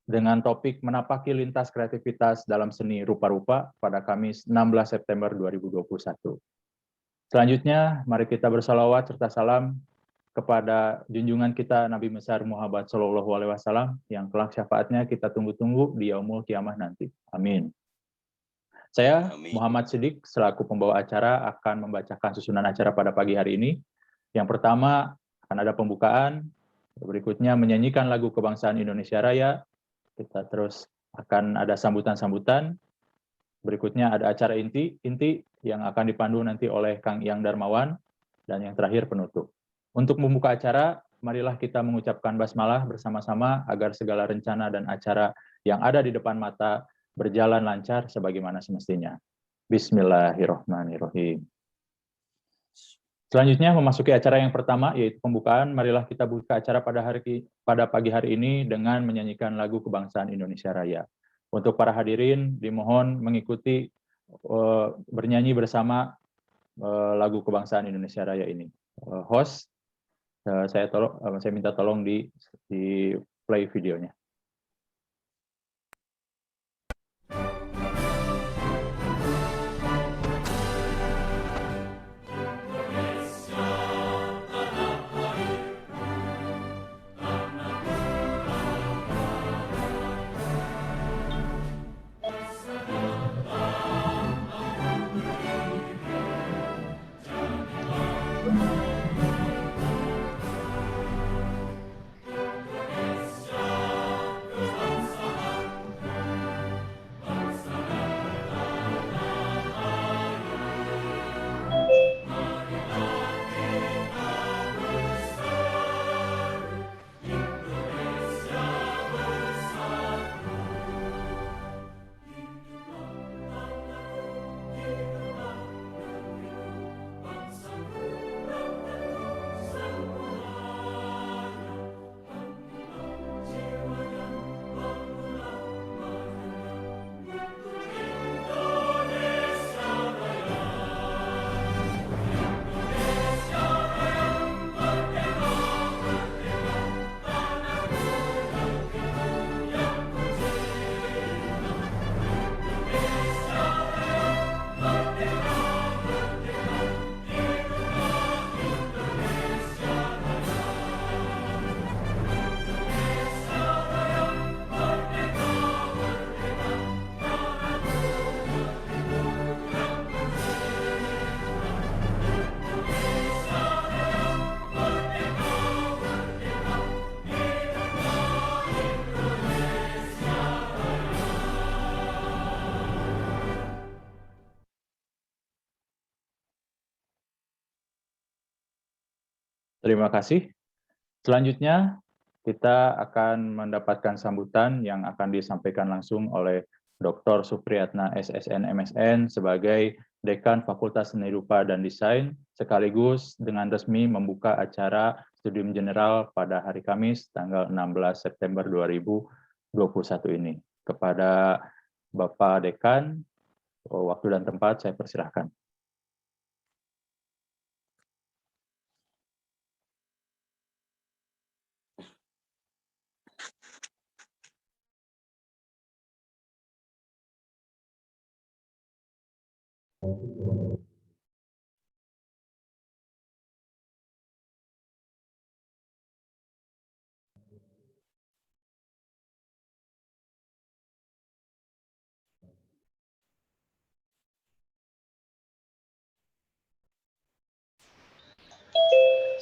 dengan topik Menapaki Lintas Kreativitas dalam Seni Rupa-Rupa pada Kamis 16 September 2021. Selanjutnya, mari kita bersalawat serta salam kepada junjungan kita Nabi besar Muhammad SAW yang kelak syafaatnya kita tunggu-tunggu di yaumul kiamah nanti. Amin. Saya, Muhammad Siddiq, selaku pembawa acara akan membacakan susunan acara pada pagi hari ini. Yang pertama, akan ada pembukaan, berikutnya menyanyikan lagu Kebangsaan Indonesia Raya, kita terus akan ada sambutan-sambutan, berikutnya ada acara inti yang akan dipandu nanti oleh Kang Iyang Darmawan, dan yang terakhir penutup. Untuk membuka acara, marilah kita mengucapkan basmalah bersama-sama agar segala rencana dan acara yang ada di depan mata berjalan lancar sebagaimana semestinya. Bismillahirrahmanirrahim. Selanjutnya memasuki acara yang pertama, yaitu pembukaan. Marilah kita buka acara pada pagi hari ini dengan menyanyikan lagu Kebangsaan Indonesia Raya. Untuk para hadirin dimohon mengikuti bernyanyi bersama lagu Kebangsaan Indonesia Raya ini. Host, saya minta tolong di play videonya. Terima kasih. Selanjutnya, kita akan mendapatkan sambutan yang akan disampaikan langsung oleh Dr. Supriyatna SSN MSN sebagai Dekan Fakultas Seni Rupa dan Desain, sekaligus dengan resmi membuka acara Studium General pada hari Kamis, tanggal 16 September 2021 ini. Kepada Bapak Dekan, waktu dan tempat saya persilahkan.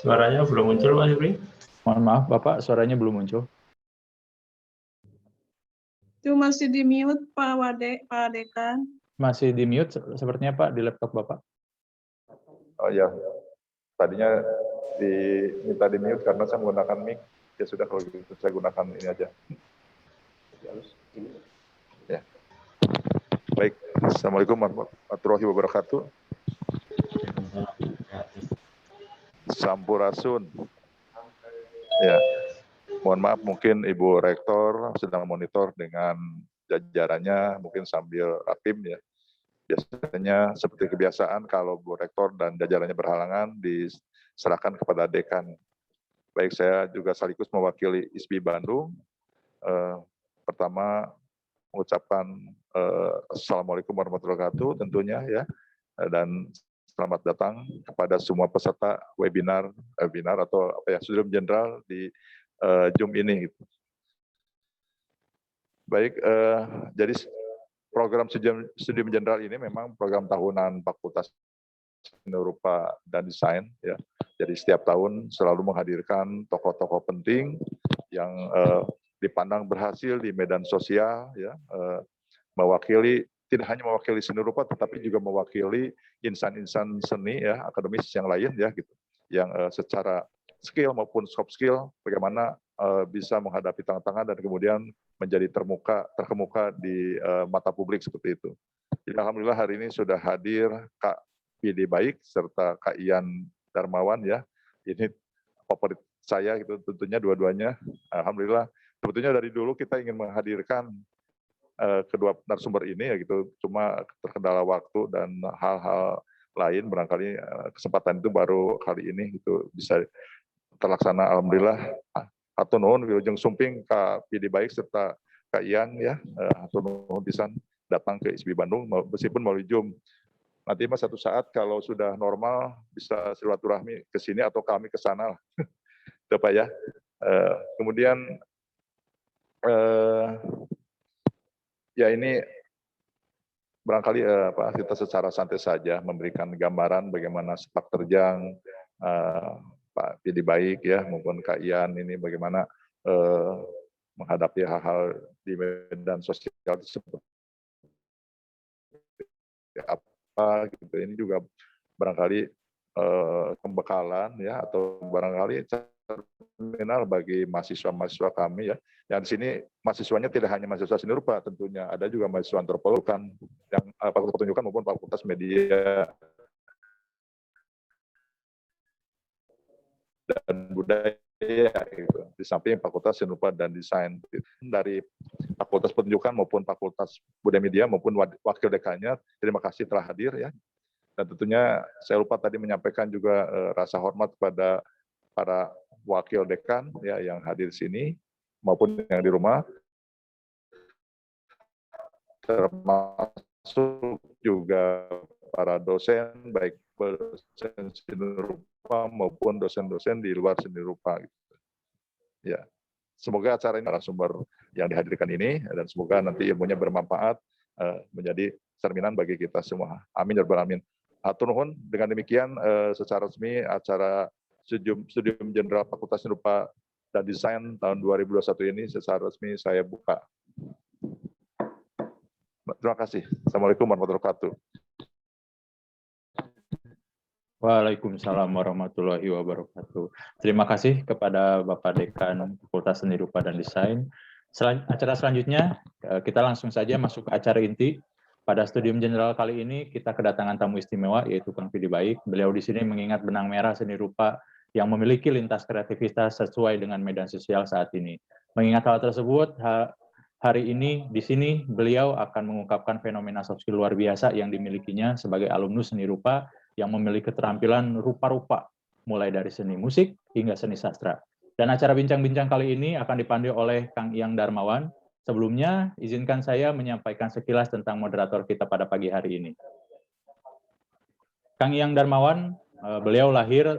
Suaranya belum muncul, Pak Yuri. Mohon maaf, Bapak, suaranya belum muncul. Itu masih di mute, Pak Dekan. Masih di mute sepertinya, Pak, di laptop Bapak. Oh ya, tadinya diminta di mute karena saya menggunakan mic. Ya sudah, kalau gitu saya gunakan ini aja. Ya. Baik, Assalamualaikum warahmatullahi wabarakatuh. Sampurasun. Ya, mohon maaf mungkin Ibu Rektor sedang monitor dengan jajarannya, mungkin sambil rapim ya. Biasanya seperti kebiasaan kalau Bu Rektor dan jajarannya berhalangan diserahkan kepada Dekan. Baik, saya juga sekaligus mewakili ISBI Bandung. pertama mengucapkan Assalamualaikum warahmatullahi wabarakatuh tentunya ya, dan selamat datang kepada semua peserta webinar atau apa ya, Studium General di Zoom ini. Gitu. Baik, jadi program Studium General ini memang program tahunan Fakultas Seni Rupa dan Desain ya. Jadi setiap tahun selalu menghadirkan tokoh-tokoh penting yang dipandang berhasil di medan sosial ya, mewakili, tidak hanya mewakili seni rupa tetapi juga mewakili insan-insan seni ya, akademis yang lain ya gitu. Yang secara skill maupun soft skill bagaimana bisa menghadapi tantangan dan kemudian menjadi terkemuka di mata publik seperti itu. Jadi alhamdulillah hari ini sudah hadir Kak PD Baik serta Kak Ian Darmawan ya. Ini favorit saya gitu tentunya dua-duanya. Alhamdulillah sebetulnya dari dulu kita ingin menghadirkan kedua narasumber ini ya gitu. Cuma terkendala waktu dan hal-hal lain barangkali kesempatan itu baru kali ini gitu bisa terlaksana. Alhamdulillah. Hatur nuhun wilujeng sumping Kak PD Baik serta Kak Ian ya. Hatur nuhun pisan datang ke ISB Bandung meskipun melalui Zoom. Nanti mas satu saat kalau sudah normal bisa silaturahmi ke sini atau kami ke sana. Itu Pak ya. Kemudian ya ini barangkali kita secara santai saja memberikan gambaran bagaimana sepak terjang Pak PD Baik ya maupun Kak Ian ini bagaimana menghadapi hal-hal di medan sosial seperti apa gitu. Ini juga barangkali pembekalan ya atau barangkali terminal bagi mahasiswa-mahasiswa kami ya. Yang di sini mahasiswanya tidak hanya mahasiswa seni rupa tentunya, ada juga mahasiswa antropologi yang fakultas pertunjukan maupun fakultas media dan budaya gitu. Di samping fakultas seni rupa dan desain dari fakultas pertunjukan maupun fakultas budaya media maupun wakil dekannya, terima kasih telah hadir ya. Dan tentunya saya lupa tadi menyampaikan juga rasa hormat kepada para wakil dekan ya yang hadir di sini maupun yang di rumah, termasuk juga para dosen baik dosen seni rupa maupun dosen-dosen di luar seni rupa. Gitu. Ya, semoga acara ini narasumber yang dihadirkan ini dan semoga nanti ilmunya bermanfaat menjadi cerminan bagi kita semua. Amin ya rabbal alamin. Hatur nuhun. Dengan demikian secara resmi acara Studium General Fakultas Seni Rupa dan Desain tahun 2021 ini secara resmi saya buka. Terima kasih. Assalamualaikum warahmatullahi wabarakatuh. Waalaikumsalam warahmatullahi wabarakatuh. Terima kasih kepada Bapak Dekan Fakultas Seni Rupa dan Desain. Acara selanjutnya kita langsung saja masuk ke acara inti. Pada Studium General kali ini kita kedatangan tamu istimewa yaitu Kang PD Baik. Beliau di sini mengingat benang merah seni rupa yang memiliki lintas kreativitas sesuai dengan medan sosial saat ini. Mengingat hal tersebut, hari ini di sini beliau akan mengungkapkan fenomena soft skill luar biasa yang dimilikinya sebagai alumnus seni rupa yang memiliki keterampilan rupa-rupa, mulai dari seni musik hingga seni sastra. Dan acara bincang-bincang kali ini akan dipandu oleh Kang Ian Darmawan. Sebelumnya, izinkan saya menyampaikan sekilas tentang moderator kita pada pagi hari ini. Kang Ian Darmawan, beliau lahir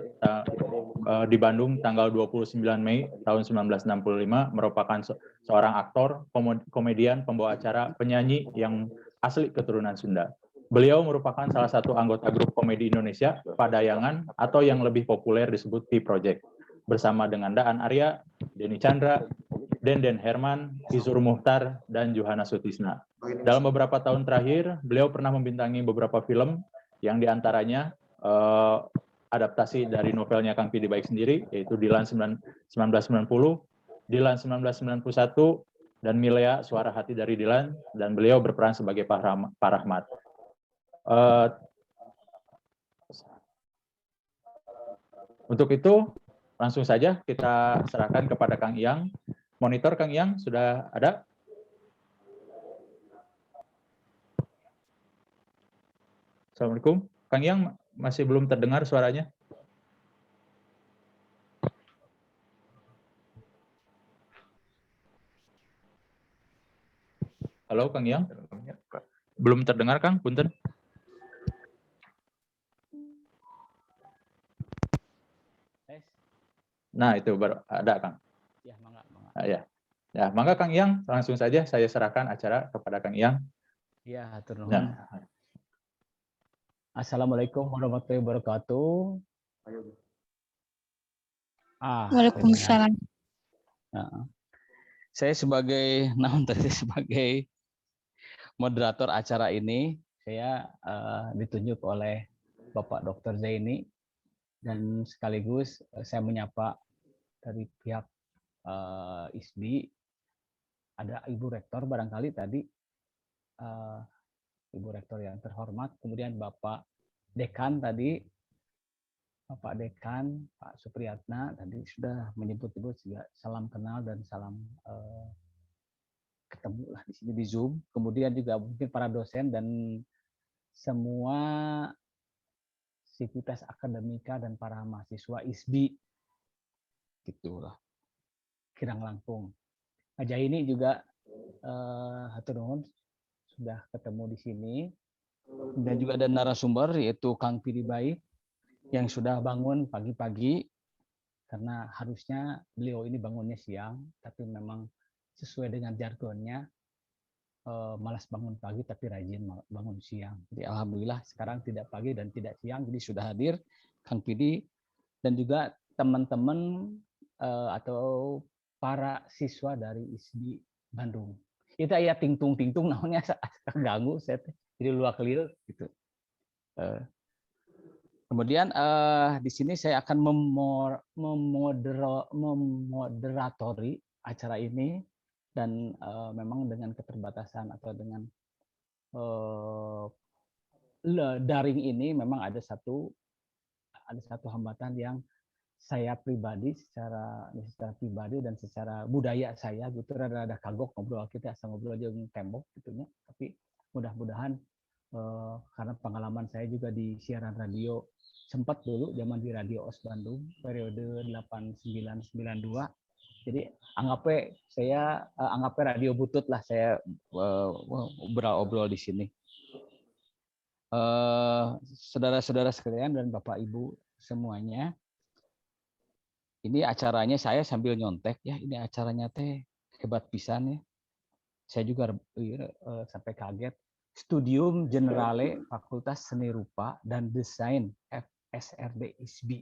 di Bandung tanggal 29 Mei tahun 1965, merupakan seorang aktor, komedian, pembawa acara, penyanyi yang asli keturunan Sunda. Beliau merupakan salah satu anggota grup komedi Indonesia, Padayangan, atau yang lebih populer disebut P-Project, bersama dengan Daan Arya, Denny Chandra, Denden Herman, Izur Muhtar, dan Johanna Sutisna. Dalam beberapa tahun terakhir, beliau pernah membintangi beberapa film, yang diantaranya adaptasi dari novelnya Kang PD Baik sendiri, yaitu Dilan 1990, Dilan 1991, dan Milea, Suara Hati dari Dilan, dan beliau berperan sebagai Pak Rahmat. Untuk itu, langsung saja kita serahkan kepada Kang Iang. Monitor Kang Iang sudah ada? Assalamualaikum. Kang Iang masih belum terdengar suaranya. Halo Kang Yang? Belum terdengar Kang, punten. Nah, itu baru ada Kang. Ya, mangga. Ya. Ya, mangga Kang Yang, langsung saja saya serahkan acara kepada Kang Yang. Ya, hatur nuhun. Nah, Assalamualaikum warahmatullahi wabarakatuh. Waalaikumsalam. Nah, saya sebagai sebagai moderator acara ini, saya ditunjuk oleh Bapak Dr. Zaini, dan sekaligus saya menyapa dari pihak ISBI, ada Ibu Rektor barangkali tadi, Ibu Rektor yang terhormat, kemudian Bapak Dekan tadi, Bapak Dekan, Pak Supriyatna tadi sudah menyebut-nyebut juga salam kenal dan salam ketemu lah di sini di Zoom. Kemudian juga mungkin para dosen dan semua sivitas akademika dan para mahasiswa ISBI, gitulah. Kirang langkung. Aja ini juga hatur nuhun sudah ketemu di sini. Dan juga ada narasumber yaitu Kang Pidi Baik yang sudah bangun pagi-pagi, karena harusnya beliau ini bangunnya siang, tapi memang sesuai dengan jargonnya malas bangun pagi tapi rajin bangun siang. Jadi alhamdulillah sekarang tidak pagi dan tidak siang, jadi sudah hadir Kang Pidi dan juga teman-teman atau para siswa dari ISBI Bandung. Itu ya tingtung namanya ganggu saya jadi luar keliru gitu. Kemudian di sini saya akan memoderatori acara ini, dan memang dengan keterbatasan atau dengan daring ini memang ada satu hambatan yang saya pribadi secara pribadi dan secara budaya saya gitu rada kagok ngobrol, kita asal ngobrol aja tembok gitunya, tapi mudah-mudahan karena pengalaman saya juga di siaran radio, sempat dulu zaman di Radio OS Bandung periode 8992, jadi anggapnya radio butut lah saya obrol di sini. Saudara-saudara sekalian dan Bapak Ibu semuanya, ini acaranya saya sambil nyontek ya, ini acaranya teh hebat pisan ya. Saya juga sampai kaget. Studium Generale Fakultas Seni Rupa dan Desain FSRD ISBI.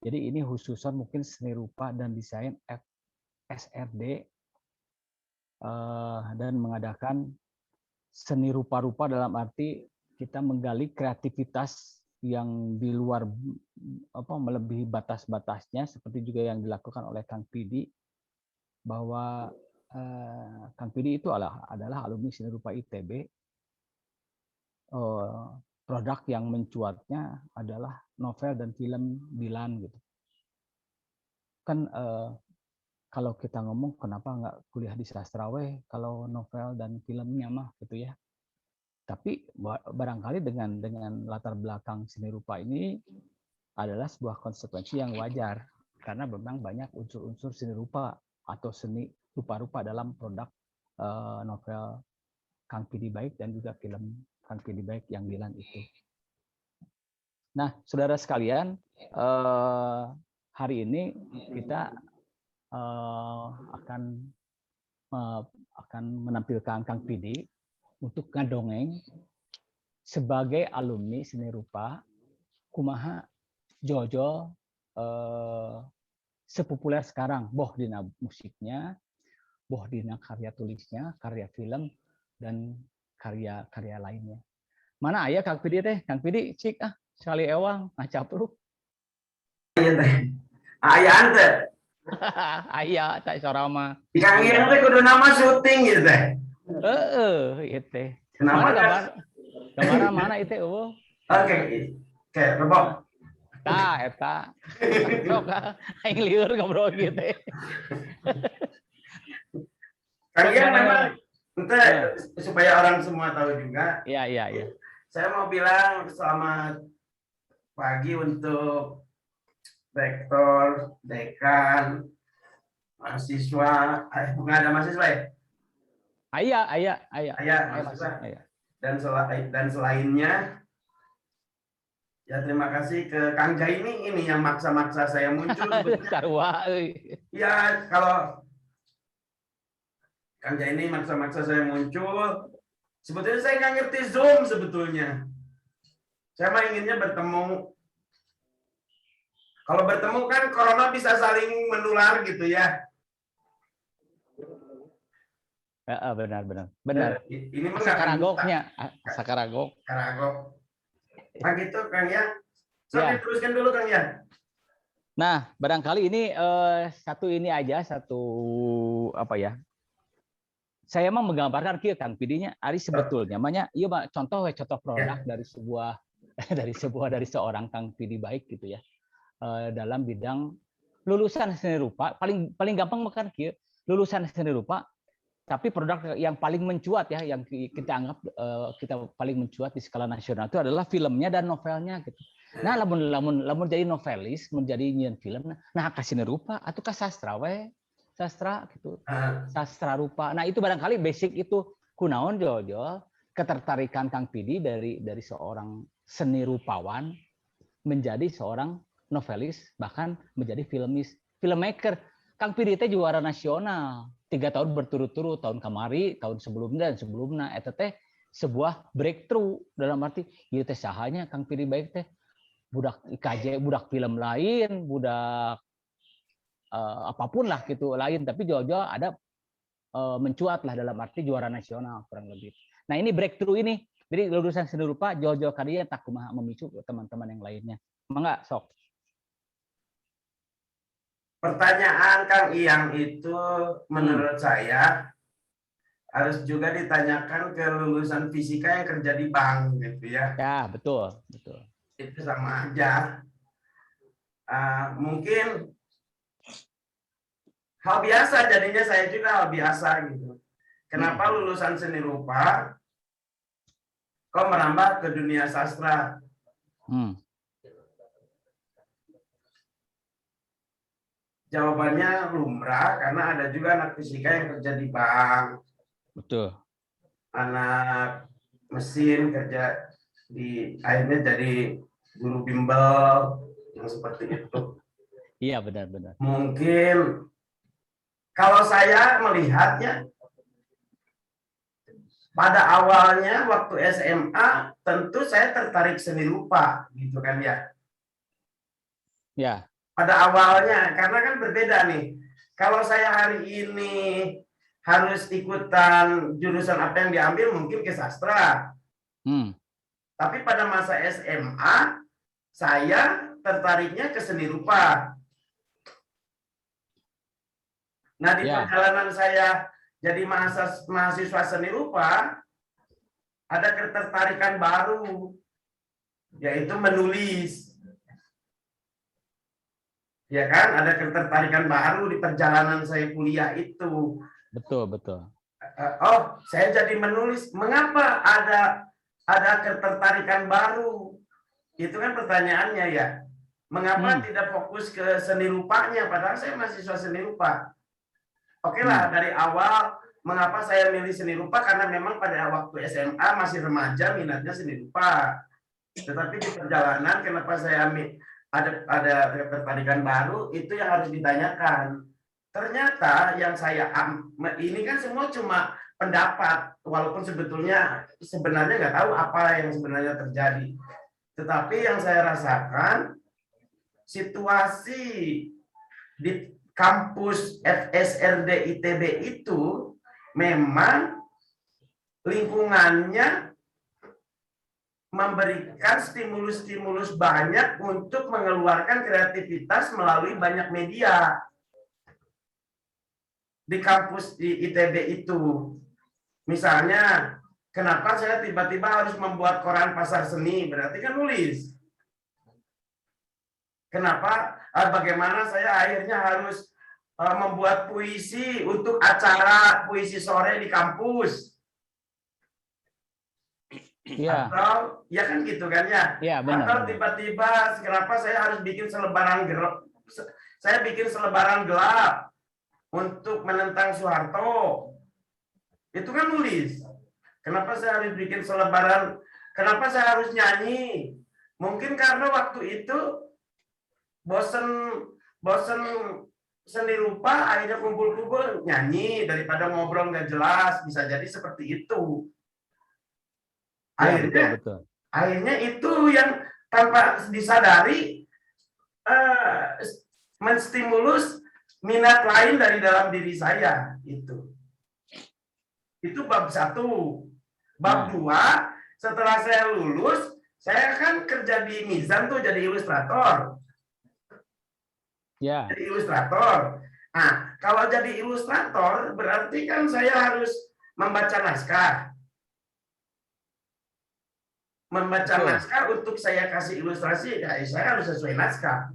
Jadi ini khususan mungkin seni rupa dan desain FSRD dan mengadakan seni rupa-rupa dalam arti kita menggali kreativitas yang di luar melebihi batas-batasnya, seperti juga yang dilakukan oleh Kang Pidi, bahwa Kang Pidi itu adalah alumni seni rupa ITB. Produk yang mencuatnya adalah novel dan film Dilan gitu. Kan kalau kita ngomong kenapa nggak kuliah di sastra kalau novel dan filmnya mah gitu ya. Tapi barangkali dengan latar belakang seni rupa ini adalah sebuah konsekuensi yang wajar, karena memang banyak unsur-unsur seni rupa atau seni rupa-rupa dalam produk novel Kang Pidi Baik dan juga film Kang Pidi Baik yang Dilan itu. Nah, saudara sekalian, hari ini kita akan menampilkan Kang Pidi untuk ngadongeng sebagai alumni seni rupa kumaha Jojo sepopuler sekarang, boh dina musiknya, boh dina karya tulisnya, karya film dan karya lainnya. Mana aya Kang Pidi teh? Kang Pidi cik sekali ewang ngacapruk. Iya teh. Ayaan teh. Aya tak sorama. Di kangen teh kudu nama syuting gitu teh. Ieu teh. Kenapa? Gambar mana itu eueuh? Oke, rebok. Eta. Sok aing lieur ngobrol kieu teh. Kalian memang supaya orang semua tahu juga. Iya. Saya mau bilang selamat pagi untuk rektor, dekan, mahasiswa, bukan ada mahasiswa ya? Ayah. maksudnya. Dan selainnya, ya terima kasih ke Kang Jaini ini yang maksa-maksa saya muncul. Sarua. Ya, kalau Kang Jaini maksa-maksa saya muncul, sebetulnya saya nggak ngerti Zoom sebetulnya. Saya mah inginnya bertemu. Kalau bertemu kan corona bisa saling menular gitu ya. Benar. Ini mah Sakaragoknya, Sakaragok. Nah gitu Kang ya. Sampai teruskan dulu Kang ya. Nah, barangkali ini satu apa ya? Saya mau menggambarkan kia Kang PD-nya ari sebetulnya iya contoh produk dari seorang Kang PD baik gitu ya. Dalam bidang lulusan seni rupa, paling gampang makan kia, lulusan seni rupa, tapi produk yang paling mencuat ya, yang kita anggap kita paling mencuat di skala nasional itu adalah filmnya dan novelnya gitu. Nah, lamun jadi novelis, menjadi nyian film, nah ka seni rupa atau ka sastra gitu. Sastra rupa. Nah, itu barangkali basic itu kunaon Jojo, ketertarikan Kang PD dari seorang seni rupawan menjadi seorang novelis, bahkan menjadi filmmaker. Kang PD teh juara nasional 3 tahun berturut-turut, tahun kemari, tahun sebelumnya dan sebelumnya, eta teh sebuah breakthrough dalam arti ieu teh sahanya Kang PD baik teh budak IKJ, budak film lain, budak apapun lah gitu lain, tapi Jojo ada mencuat lah dalam arti juara nasional kurang lebih. Nah, ini breakthrough ini. Jadi lulusan seni rupa Jojo kadieu tak kumaha memicu teman-teman yang lainnya. Mangga sok. Pertanyaan Kang Iyang itu menurut saya harus juga ditanyakan ke lulusan fisika yang kerja di bank gitu ya. Ya, betul. Itu sama aja. Mungkin hal biasa jadinya saya juga hal biasa gitu. Kenapa lulusan seni rupa kok merambah ke dunia sastra? Jawabannya lumrah, karena ada juga anak fisika yang kerja di bank. Betul. Anak mesin kerja akhirnya jadi guru bimbel yang seperti itu. Iya, benar. Mungkin kalau saya melihatnya pada awalnya waktu SMA tentu saya tertarik seni rupa gitu kan ya. Ya. Pada awalnya, karena kan berbeda nih. Kalau saya hari ini harus ikutan jurusan apa yang diambil, mungkin ke sastra. Tapi pada masa SMA, saya tertariknya ke seni rupa. Nah, di perjalanan saya jadi mahasiswa seni rupa, ada ketertarikan baru, yaitu menulis. Ya kan, ada ketertarikan baru di perjalanan saya kuliah itu. Betul. Saya jadi menulis. Mengapa ada ketertarikan baru? Itu kan pertanyaannya ya. Mengapa tidak fokus ke seni rupanya? Padahal saya mahasiswa seni rupa. Oke lah, dari awal mengapa saya milih seni rupa? Karena memang pada waktu SMA masih remaja minatnya seni rupa. Tetapi di perjalanan kenapa saya ada ketertarikan baru, itu yang harus ditanyakan. Ternyata yang saya ini kan semua cuma pendapat, walaupun sebenarnya nggak tahu apa yang sebenarnya terjadi. Tetapi yang saya rasakan, situasi di kampus FSRD ITB itu memang lingkungannya memberikan stimulus-stimulus banyak untuk mengeluarkan kreativitas melalui banyak media di kampus di ITB itu. Misalnya, kenapa saya tiba-tiba harus membuat koran pasar seni? Berarti kan nulis. Kenapa? Bagaimana saya akhirnya harus membuat puisi untuk acara puisi sore di kampus? Iya. Atau ya kan gitu kan ya. Iya, benar. Atau tiba-tiba kenapa saya harus bikin selebaran gelap? Saya bikin selebaran gelap untuk menentang Soeharto. Itu kan nulis. Kenapa saya harus bikin selebaran? Kenapa saya harus nyanyi? Mungkin karena waktu itu bosen seni rupa, akhirnya kumpul-kumpul nyanyi daripada ngobrol nggak jelas, bisa jadi seperti itu. Akhirnya, betul. Akhirnya itu yang tanpa disadari menstimulus minat lain dari dalam diri saya itu. Itu bab 1. Bab 2, setelah saya lulus, saya kan kerja di Mizan tuh jadi ilustrator. Ya. Jadi ilustrator. Nah, kalau jadi ilustrator berarti kan saya harus membaca naskah. Membaca naskah untuk saya kasih ilustrasi, ya saya harus sesuai naskah.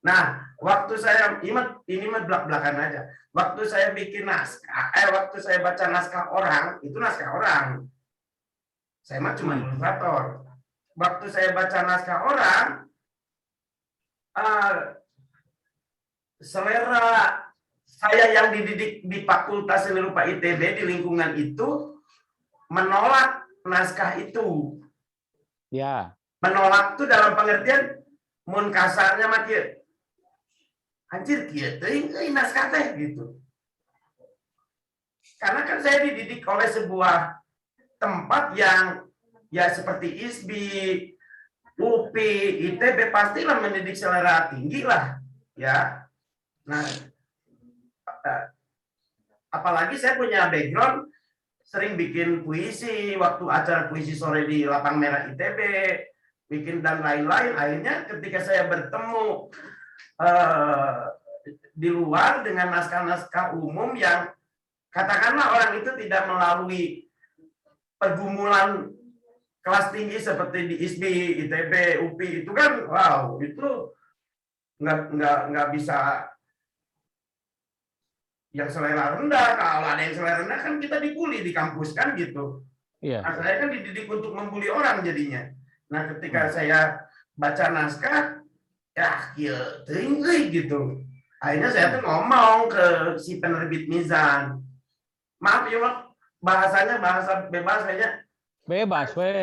Nah, waktu saya ini mah belak-belakan aja. Waktu saya bikin naskah, waktu saya baca naskah orang, itu naskah orang. Saya mah cuma ilustrator. Waktu saya baca naskah orang, selera saya yang dididik di Fakultas Seni Rupa ITB di lingkungan itu menolak naskah itu. Ya. Menolak itu dalam pengertian mun kasarnya mah kieu. Anjir kieu teuing naskah teh gitu. Karena kan saya dididik oleh sebuah tempat yang ya seperti ISBI, UPI, ITB pastilah mendidik selera tinggi lah, ya. Nah, apalagi saya punya background sering bikin puisi waktu acara puisi sore di Lapang Merah ITB, bikin dan lain-lain. Akhirnya ketika saya bertemu di luar dengan naskah-naskah umum yang katakanlah orang itu tidak melalui pergumulan kelas tinggi seperti di ISBI, ITB, UPI itu kan, wow, itu nggak bisa yang selera rendah. Kalau ada yang selera rendah kan kita dibully di kampus kan gitu. Iya. Nah, saya kan dididik untuk membuli orang jadinya. Nah, ketika saya baca naskah, ya tinggi gitu. Akhirnya saya tuh ngomong ke si penerbit Mizan. Maaf ya, bahasanya bahasa bebas kayaknya. Bebas, weh.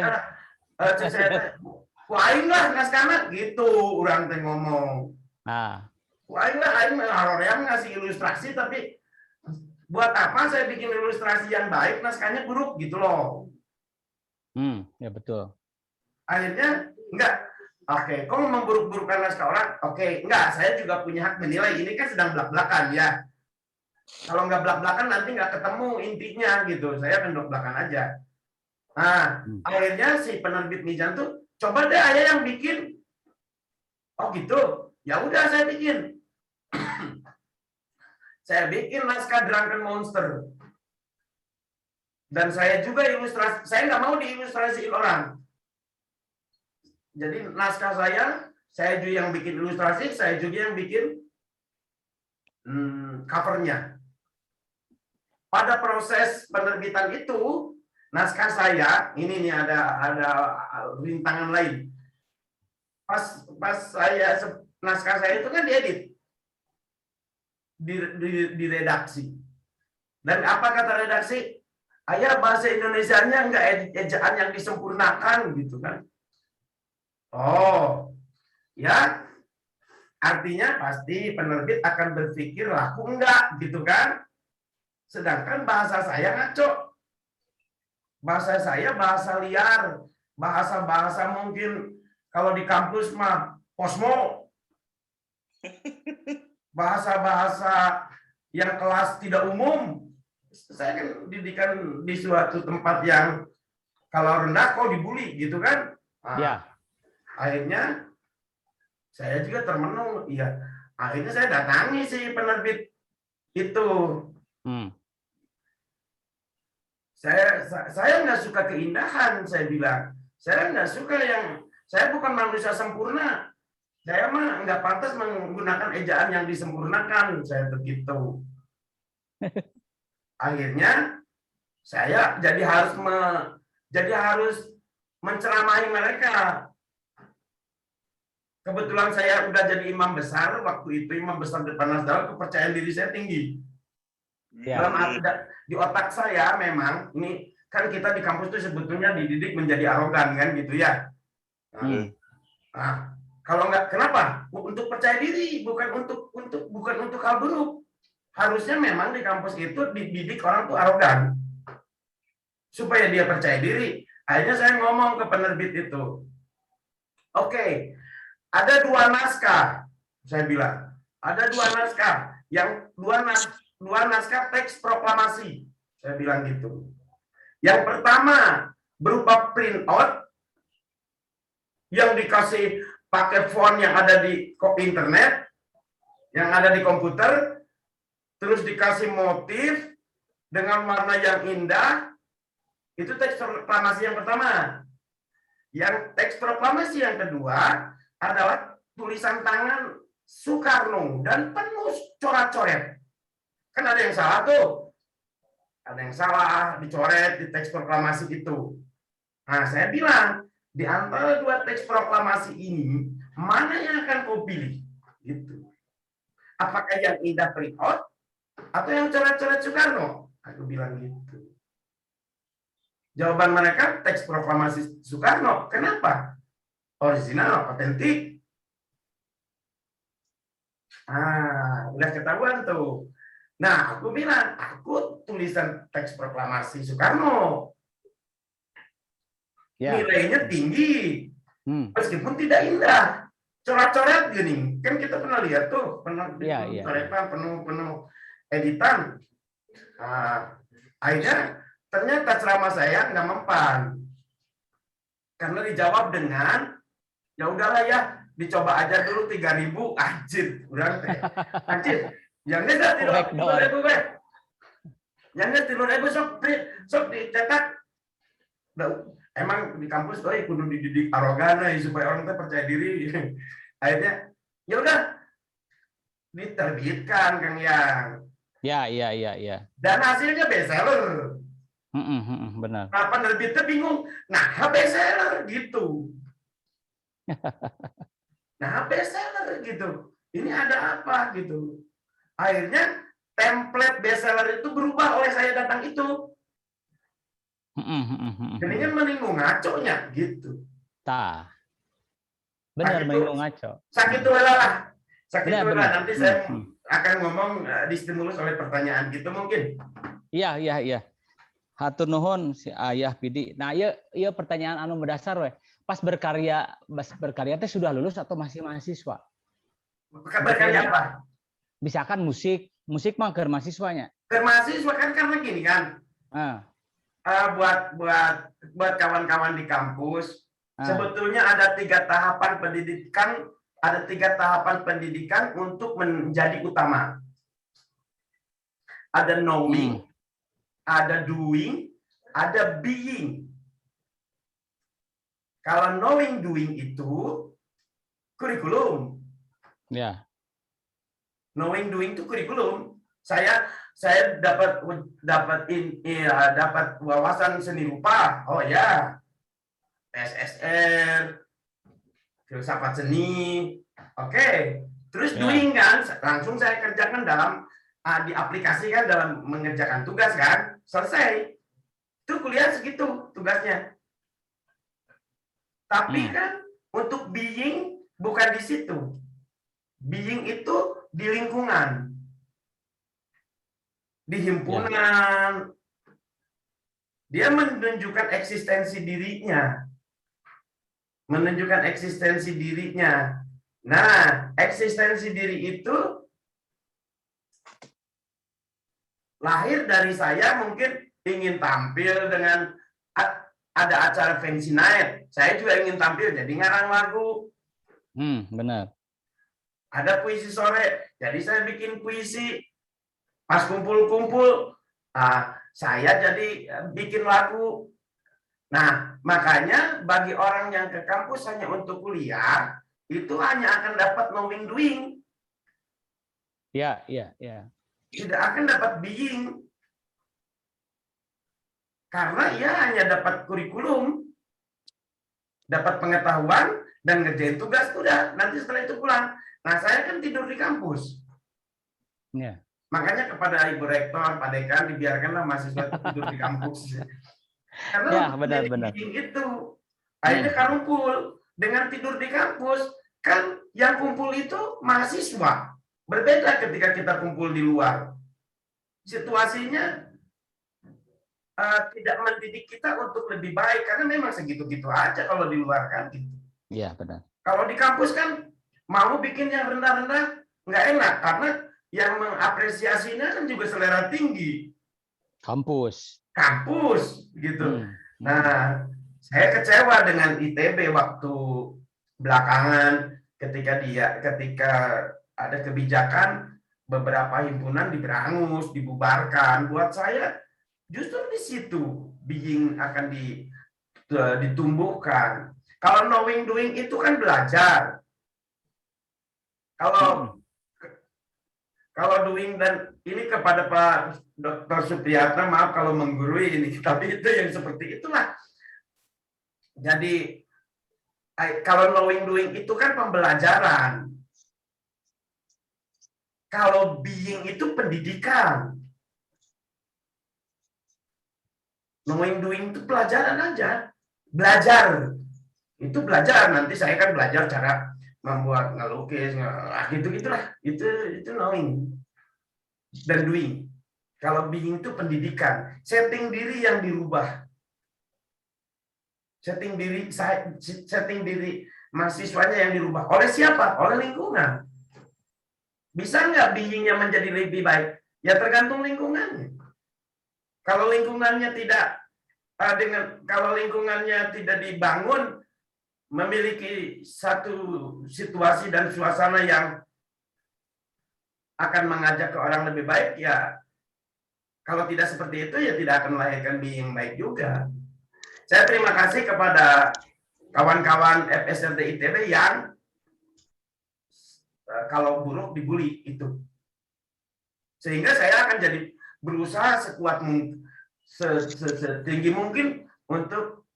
Aing lah naskahna gitu, orang teh ngomong. Nah. Aing haroream ngasih ilustrasi tapi buat apa saya bikin ilustrasi yang baik naskahnya buruk gitu loh. Ya betul. Akhirnya enggak. Oke, kok memburuk-burukkan naskah orang? Oke, enggak, saya juga punya hak menilai. Ini kan sedang belak-belakan ya. Kalau nggak belak-belakan nanti nggak ketemu intinya gitu. Saya akan belak-belakan aja. Nah, akhirnya si penerbit Mizan tuh coba deh ayah yang bikin. Oh gitu. Ya udah saya bikin. Saya bikin naskah Drunken Monster. Dan saya juga ilustrasi. Saya nggak mau diilustrasiin orang. Jadi naskah saya juga yang bikin ilustrasi, saya juga yang bikin covernya. Pada proses penerbitan itu, naskah saya ini nih ada rintangan lain. Pas naskah saya itu kan diedit, diredaksi. Dan apa kata redaksi? Ayah bahasa Indonesianya enggak ejaan yang disempurnakan gitu kan? Oh, ya. Artinya pasti penerbit akan berpikir laku enggak gitu kan? Sedangkan bahasa saya ngaco. Bahasa saya bahasa liar, bahasa-bahasa mungkin kalau di kampus mah posmo. Bahasa-bahasa yang kelas tidak umum. Saya kan didikan di suatu tempat yang kalau rendah kok dibully gitu kan? Nah, ya. Akhirnya saya juga termenung. Iya. Akhirnya saya datangi si penerbit itu. Saya nggak suka keindahan, saya bilang. Saya nggak suka saya bukan manusia sempurna. Saya mah nggak pantas menggunakan ejaan yang disempurnakan, saya begitu. Akhirnya saya jadi harus menceramahi mereka. Kebetulan saya udah jadi imam besar waktu itu, imam besar Depan Nasdaq, kepercayaan diri saya tinggi. Ya. Dalam di otak saya memang ini kan kita di kampus itu sebetulnya dididik menjadi arogan kan gitu ya. Nah, kalau nggak kenapa? Untuk percaya diri, bukan untuk hal buruk. Harusnya memang di kampus itu dididik orang tuh arogan supaya dia percaya diri. Akhirnya saya ngomong ke penerbit itu, oke, ada 2 naskah, saya bilang, ada 2 naskah, yang dua naskah teks proklamasi, saya bilang gitu. Yang pertama berupa print out yang dikasih pakai font yang ada di internet, yang ada di komputer, terus dikasih motif dengan warna yang indah. Itu teks proklamasi yang pertama. Yang teks proklamasi yang kedua adalah tulisan tangan Soekarno dan penuh coret-coret. Kan ada yang salah tuh. Ada yang salah dicoret di teks proklamasi itu. Nah, saya bilang, di antara 2 teks proklamasi ini, mana yang akan kau pilih? Gitu. Apakah yang indah print out atau yang coret-coret Soekarno? Aku bilang gitu. Jawaban mereka teks proklamasi Soekarno. Kenapa? Original, otentik. Udah ketahuan tuh. Nah, aku bilang, aku tulisan teks proklamasi Soekarno. Ya. Nilainya tinggi. Meskipun tidak indah. Coret-coret gini. Kan kita pernah lihat tuh. Pernah coretan, penuh editan. Akhirnya ternyata ceramah saya nggak mempan. Karena dijawab dengan, ya udahlah ya, dicoba aja dulu 3.000, anjir. Udah, anjir. Yang ini tidak 3.000, yang ini 3.000 sok dicetak. Emang di kampus kudu dididik arogan supaya orang percaya diri. Akhirnya ya udah diterbitkan Kang Yang. Ya. Dan hasilnya bestseller. Benar. Nah, penerbitnya bingung. Nah, bestseller gitu. Nah, bestseller gitu. Ini ada apa gitu. Akhirnya template bestseller itu berubah oleh saya datang itu. Jadinya mending ngaconya gitu. Benar, mending ngaco. Sakit lelah. Nanti saya akan ngomong distimulus oleh pertanyaan gitu mungkin. Iya. Hatur nuhun si Ayah Pidi. Nah, iya pertanyaan anu mendasar we. Pas berkarya teh sudah lulus atau masih mahasiswa? Berkarya apa? Misalkan musik mah ke mahasiswanya. Ke mahasiswa kan karena gini kan. Buat kawan-kawan di kampus, sebetulnya ada 3 tahapan pendidikan. Ada 3 tahapan pendidikan untuk menjadi utama. Ada knowing, ada doing, ada being. Kalau knowing, doing itu kurikulum. Ya. Knowing, doing itu kurikulum. Saya dapat wawasan seni rupa. Oh ya, SSR, filsafat seni. Oke. Terus doing kan, langsung saya kerjakan diaplikasikan dalam mengerjakan tugas kan, selesai. Itu kuliah segitu tugasnya. Tapi kan untuk being bukan di situ. Being itu di lingkungan. Di himpunan. Dia menunjukkan eksistensi dirinya. Nah, eksistensi diri itu lahir dari saya mungkin ingin tampil dengan ada acara fancy night. Saya juga ingin tampil jadi ngarang lagu. Benar. Ada puisi sore, jadi saya bikin puisi. Pas kumpul-kumpul, saya jadi bikin lagu. Nah, makanya bagi orang yang ke kampus hanya untuk kuliah, itu hanya akan dapat knowing doing. Iya. Tidak akan dapat being. Karena ia hanya dapat kurikulum, dapat pengetahuan, dan ngerjain tugas, udah. Nanti setelah itu pulang. Nah, saya kan tidur di kampus. Ya. Makanya kepada Ibu Rektor, Pak Dekan, dibiarkanlah mahasiswa itu tidur di kampus. Karena Ya, untuk benar, menjadi benar. bidding itu, akhirnya kumpul dengan tidur di kampus, kan yang kumpul itu mahasiswa. Berbeda ketika kita kumpul di luar. Situasinya tidak mendidik kita untuk lebih baik, karena memang segitu-gitu aja kalau di luar kan. Gitu. Iya, benar. Kalau di kampus kan mau bikin yang rendah-rendah, nggak enak, karena yang mengapresiasinya kan juga selera tinggi. Kampus. Kampus, gitu. Nah, saya kecewa dengan ITB waktu belakangan ketika ada kebijakan beberapa himpunan diberangus, dibubarkan. Buat saya justru di situ being akan ditumbuhkan. Kalau knowing doing itu kan belajar. Kalau doing, dan ini kepada Pak Dr. Supriyatna, maaf kalau menggurui ini, tapi itu yang seperti itulah. Jadi kalau knowing doing itu kan pembelajaran. Kalau being itu pendidikan. Knowing doing itu pelajaran aja. Belajar. Itu belajar. Nanti saya kan belajar cara membuat ngelukis, gitu-gitulah. Itu knowing dan doing. Kalau being itu pendidikan. Setting diri yang dirubah. Setting diri mahasiswanya yang dirubah. Oleh siapa? Oleh lingkungan. Bisa nggak being-nya menjadi lebih baik? Ya tergantung lingkungannya. Kalau lingkungannya tidak dibangun, memiliki satu situasi dan suasana yang akan mengajak ke orang lebih baik, ya kalau tidak seperti itu ya tidak akan melahirkan being baik juga. Saya terima kasih kepada kawan-kawan FSRD ITB yang kalau buruk dibully itu. Sehingga saya akan jadi berusaha sekuat mungkin, setinggi mungkin untuk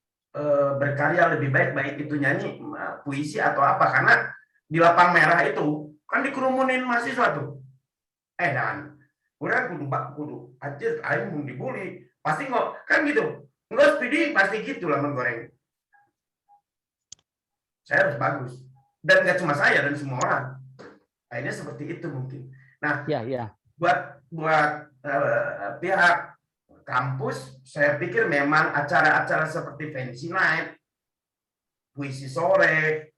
berkarya lebih baik, baik itu nyanyi, puisi atau apa, karena di lapang merah itu kan dikerumunin mahasiswa tuh. Dan kurang kudu aja aing mau dibully, pasti nggak kan gitu. Nggak SPD pasti gitu lah menggoreng. Saya harus bagus, dan nggak cuma saya dan semua orang. Akhirnya seperti itu mungkin. Nah, buat pihak kampus, saya pikir memang acara-acara seperti fancy night, puisi sore,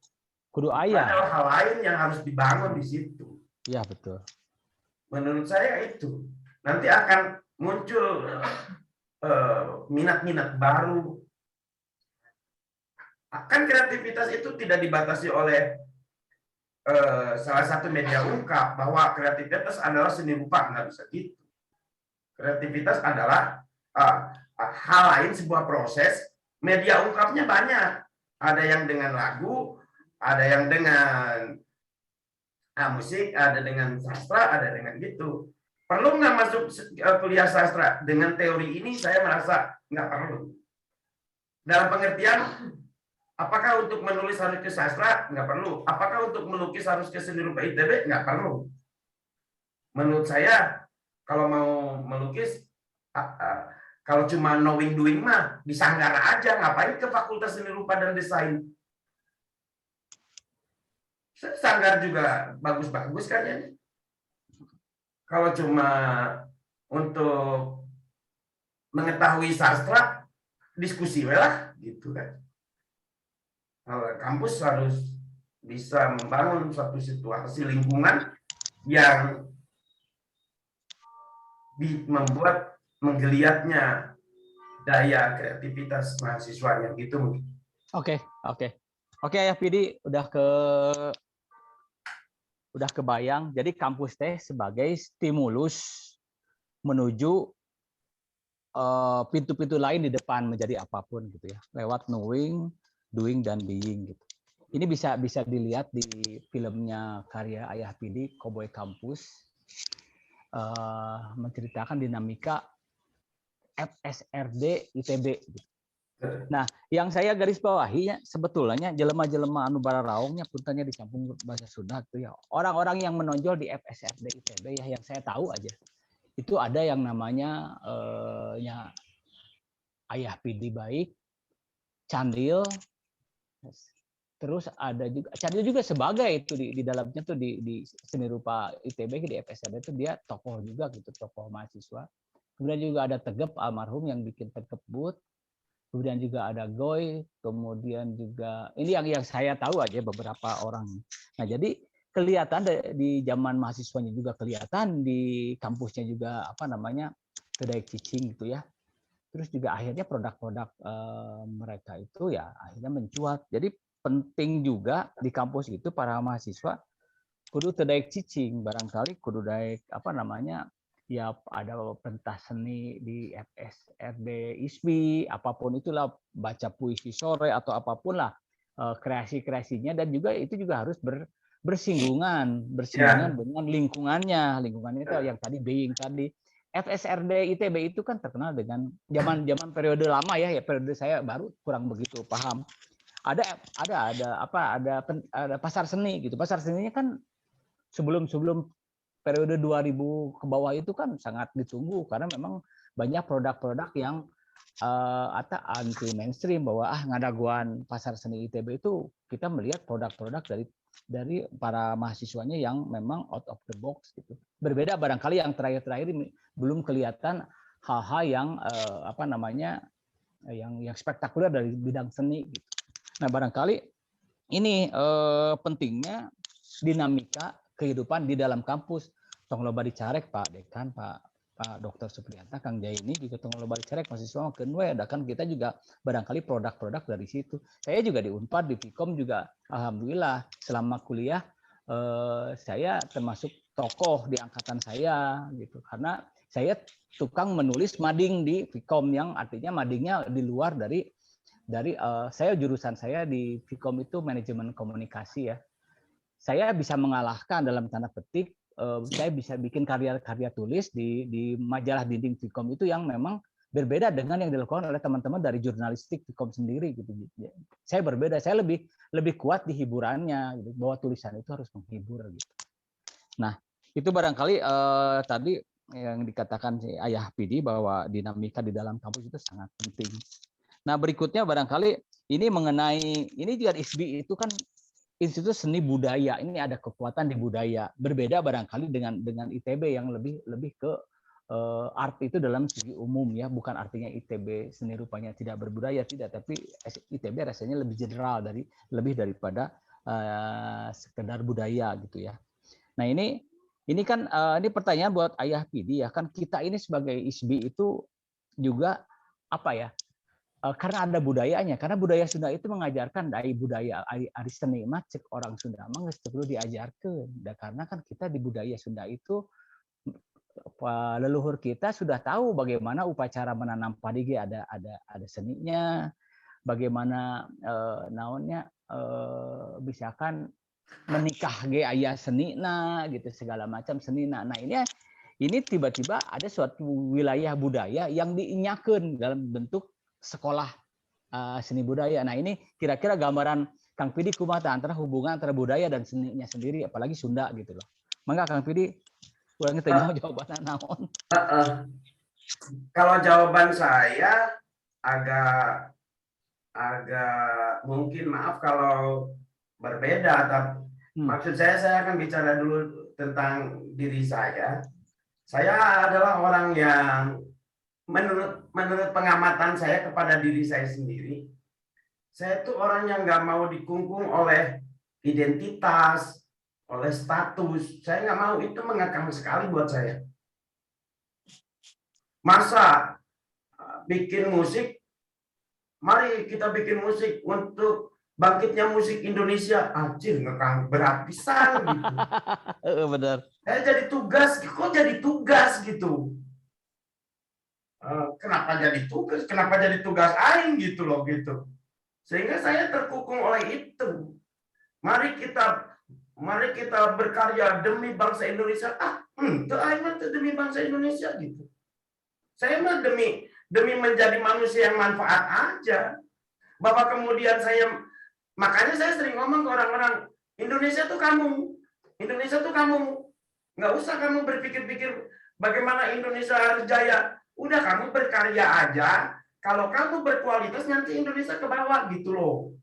kudu ayah. Adalah hal lain yang harus dibangun di situ. Iya, betul. Menurut saya itu nanti akan muncul minat-minat baru. Kan kreativitas itu tidak dibatasi oleh salah satu media ungkap, bahwa kreativitas adalah seni rupa, nggak bisa gitu. Kreativitas adalah hal lain, sebuah proses. Media ungkapnya banyak. Ada yang dengan lagu, ada yang dengan musik, ada dengan sastra, ada dengan gitu. Perlu nggak masuk kuliah sastra? Dengan teori ini saya merasa nggak perlu. Dalam pengertian, apakah untuk menulis harus ke sastra? Nggak perlu. Apakah untuk melukis harus ke seni rupa ITB? Nggak perlu. Menurut saya, kalau mau melukis, kalau cuma knowing doing mah, di Sanggara aja. Ngapain ke Fakultas Seni Rupa dan Desain? Sanggar juga bagus-bagus kayaknya. Kalau cuma untuk mengetahui sastra, diskusi lah, gitu kan. Kalau kampus harus bisa membangun suatu situasi lingkungan yang membuat menggeliatnya daya kreativitas mahasiswanya, gitu mungkin. Oke, ya Pidi, udah kebayang. Jadi kampus teh sebagai stimulus menuju pintu-pintu lain di depan menjadi apapun gitu ya, lewat knowing, doing, dan being gitu. Ini bisa dilihat di filmnya karya Ayah Pidi, Cowboy Kampus, menceritakan dinamika FSRD ITB gitu. Nah, yang saya garis bawahi sebetulnya jelema-jelema anu bararaongnya puntennya dicampur bahasa Sunda tuh ya. Orang-orang yang menonjol di FSRD ITB ya, yang saya tahu aja. itu ada yang namanya Ayah PD Baik, Candil, terus ada juga Candil juga sebagai itu di dalamnya tuh di seni rupa ITB di FSRD itu dia tokoh juga gitu, tokoh mahasiswa. Kemudian juga ada Tegep almarhum yang bikin Tegep Booth. Kemudian juga ada Goy, kemudian juga ini yang saya tahu aja beberapa orang. Nah, jadi kelihatan di zaman mahasiswanya juga kelihatan, di kampusnya juga apa namanya kedai cicing gitu ya. Terus juga akhirnya produk-produk mereka itu ya akhirnya mencuat. Jadi penting juga di kampus itu para mahasiswa kudu tedaik cicing, barangkali kudu daik apa namanya ya ada pentas seni di FSRD ISBI, apapun itulah, baca puisi sore atau apapun lah kreasi-kreasinya, dan juga itu juga harus bersinggungan dengan lingkungannya itu yang tadi being tadi. FSRD ITB itu kan terkenal dengan zaman periode lama ya periode saya baru kurang begitu paham. Ada pasar seni gitu. Pasar seninya kan sebelum periode 2000 ke bawah itu kan sangat ditunggu karena memang banyak produk-produk yang anti mainstream, bahwa ngadaguan pasar seni ITB itu kita melihat produk-produk dari para mahasiswanya yang memang out of the box gitu. Berbeda barangkali yang terakhir-terakhir ini belum kelihatan hal-hal yang yang spektakuler dari bidang seni gitu. Nah, barangkali ini pentingnya dinamika kehidupan di dalam kampus. Tong loba dicarek Pak Dekan, Pak Dr. Supriyanta, Kang Jai ini juga tong loba dicarek mahasiswa makin we, kan kita juga barangkali produk-produk dari situ. Saya juga di Unpad, di Vkom juga alhamdulillah selama kuliah saya termasuk tokoh di angkatan saya gitu. Karena saya tukang menulis mading di Vkom, yang artinya madingnya di luar dari saya, jurusan saya di Vkom itu manajemen komunikasi ya. Saya bisa mengalahkan dalam tanda petik, saya bisa bikin karya-karya tulis di majalah dinding Vkom itu yang memang berbeda dengan yang dilakukan oleh teman-teman dari jurnalistik Vkom sendiri gitu. Saya berbeda, saya lebih kuat di hiburannya gitu, bahwa tulisan itu harus menghibur gitu. Nah, itu barangkali tadi yang dikatakan si Ayah PD bahwa dinamika di dalam kampus itu sangat penting. Nah, berikutnya barangkali ini mengenai ini juga ISBI itu kan Institut Seni Budaya, ini ada kekuatan di budaya. Berbeda barangkali dengan ITB yang lebih ke art itu dalam segi umum ya, bukan artinya ITB seni rupanya tidak berbudaya, tidak, tapi ITB rasanya lebih general lebih daripada sekedar budaya gitu ya. Nah, ini kan ini pertanyaan buat Ayah PD ya, kan kita ini sebagai ISBI itu juga apa ya? Karena ada budayanya, karena budaya Sunda itu mengajarkan dari budaya ari seni mah cek orang Sunda mah geus perlu diajarkeun. Karena kan kita di budaya Sunda itu leluhur kita sudah tahu bagaimana upacara menanam padi ada seninya, bagaimana misalkan menikah ge aya senina gitu, segala macam senina. Nah, ini tiba-tiba ada suatu wilayah budaya yang diinyakeun dalam bentuk sekolah seni budaya. Nah, ini kira-kira gambaran Kang Pidi kumaha antara hubungan antara budaya dan seninya sendiri, apalagi Sunda gitu loh. Mangga Kang Pidi, kurang tanya jawabannya naon. Kalau jawaban saya agak mungkin maaf kalau berbeda, tapi maksud saya akan bicara dulu tentang diri saya. Saya adalah orang yang menurut pengamatan saya kepada diri saya sendiri, saya itu orang yang nggak mau dikungkung oleh identitas, oleh status. Saya nggak mau, itu mengekang sekali buat saya. Masa bikin musik, mari kita bikin musik untuk bangkitnya musik Indonesia, anjir ngekang berat pisan gitu. Benar. Saya jadi tugas, kok jadi tugas gitu. Kenapa jadi tugas aing gitu loh gitu, sehingga saya terkukung oleh itu. Mari kita berkarya demi bangsa Indonesia. Itu aing mah demi bangsa Indonesia gitu. Saya mah demi menjadi manusia yang manfaat aja. Bahwa kemudian makanya saya sering ngomong ke orang-orang, Indonesia tuh kamu, nggak usah kamu berpikir-pikir bagaimana Indonesia harus jaya. Udah kamu berkarya aja, kalau kamu berkualitas nanti Indonesia ke bawah gitu loh.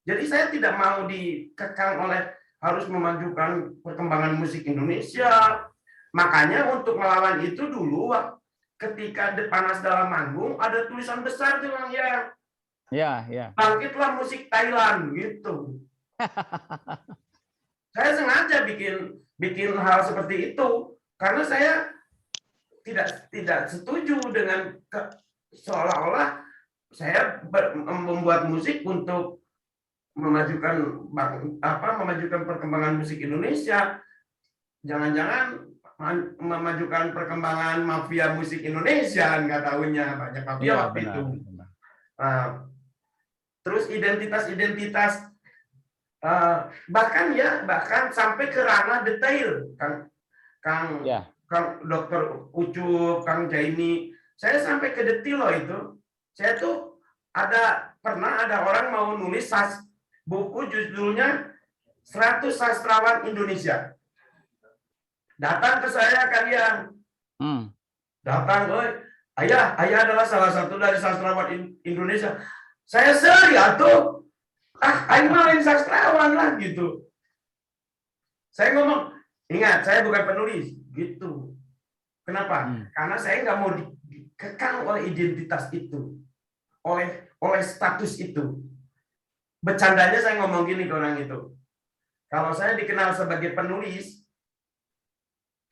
Jadi saya tidak mau dikekang oleh harus memajukan perkembangan musik Indonesia. Makanya untuk melawan itu dulu, ketika Panas Dalam manggung, ada tulisan besar tuh Bang ya. Ya. Bangkitlah musik Thailand gitu. Saya sengaja bikin hal seperti itu karena saya tidak setuju dengan seolah-olah saya membuat musik untuk memajukan perkembangan musik Indonesia. Jangan-jangan memajukan perkembangan mafia musik Indonesia, nggak tahunya banyak mafia waktu itu. Terus identitas bahkan sampai ke ranah detail, Kang Dokter Ucup, Kang Jaini, saya sampai ke detail loh itu. Saya tuh pernah ada orang mau nulis buku judulnya 100 Sastrawan Indonesia. Datang ke saya kalian. Datang, ayah adalah salah satu dari sastrawan Indonesia. Saya seri atuh. Aing main sastrawan lah gitu. Saya ngomong, ingat saya bukan penulis gitu. Kenapa? Karena saya nggak mau dikekang oleh identitas itu, oleh status itu. Bercandanya saya ngomong gini ke orang itu. Kalau saya dikenal sebagai penulis,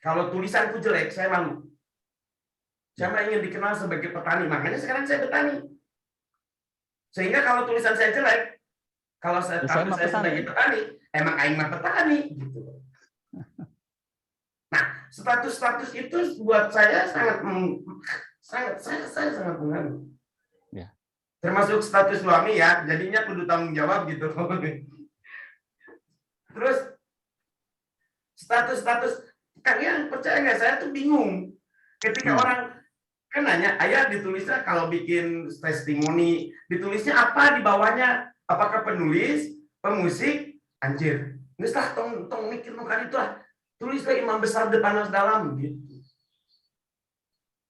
kalau tulisanku jelek, saya malu. Saya ingin dikenal sebagai petani, makanya sekarang saya petani. Sehingga kalau tulisan saya jelek, kalau saya sebagai petani, emang aing mah petani gitu. Nah, status itu buat saya sangat mengganggu. Ya. Termasuk status suami ya, jadinya kudu tanggung jawab gitu. Terus status kalian percaya nggak? Saya tuh bingung ketika orang kan nanya, ayah ditulisnya kalau bikin testimoni ditulisnya apa di bawahnya? Apakah penulis, pemusik, anjir? Nggak lah, tong mikir kali itu lah. Tulislah Imam Besar de Panas Dalam gitu.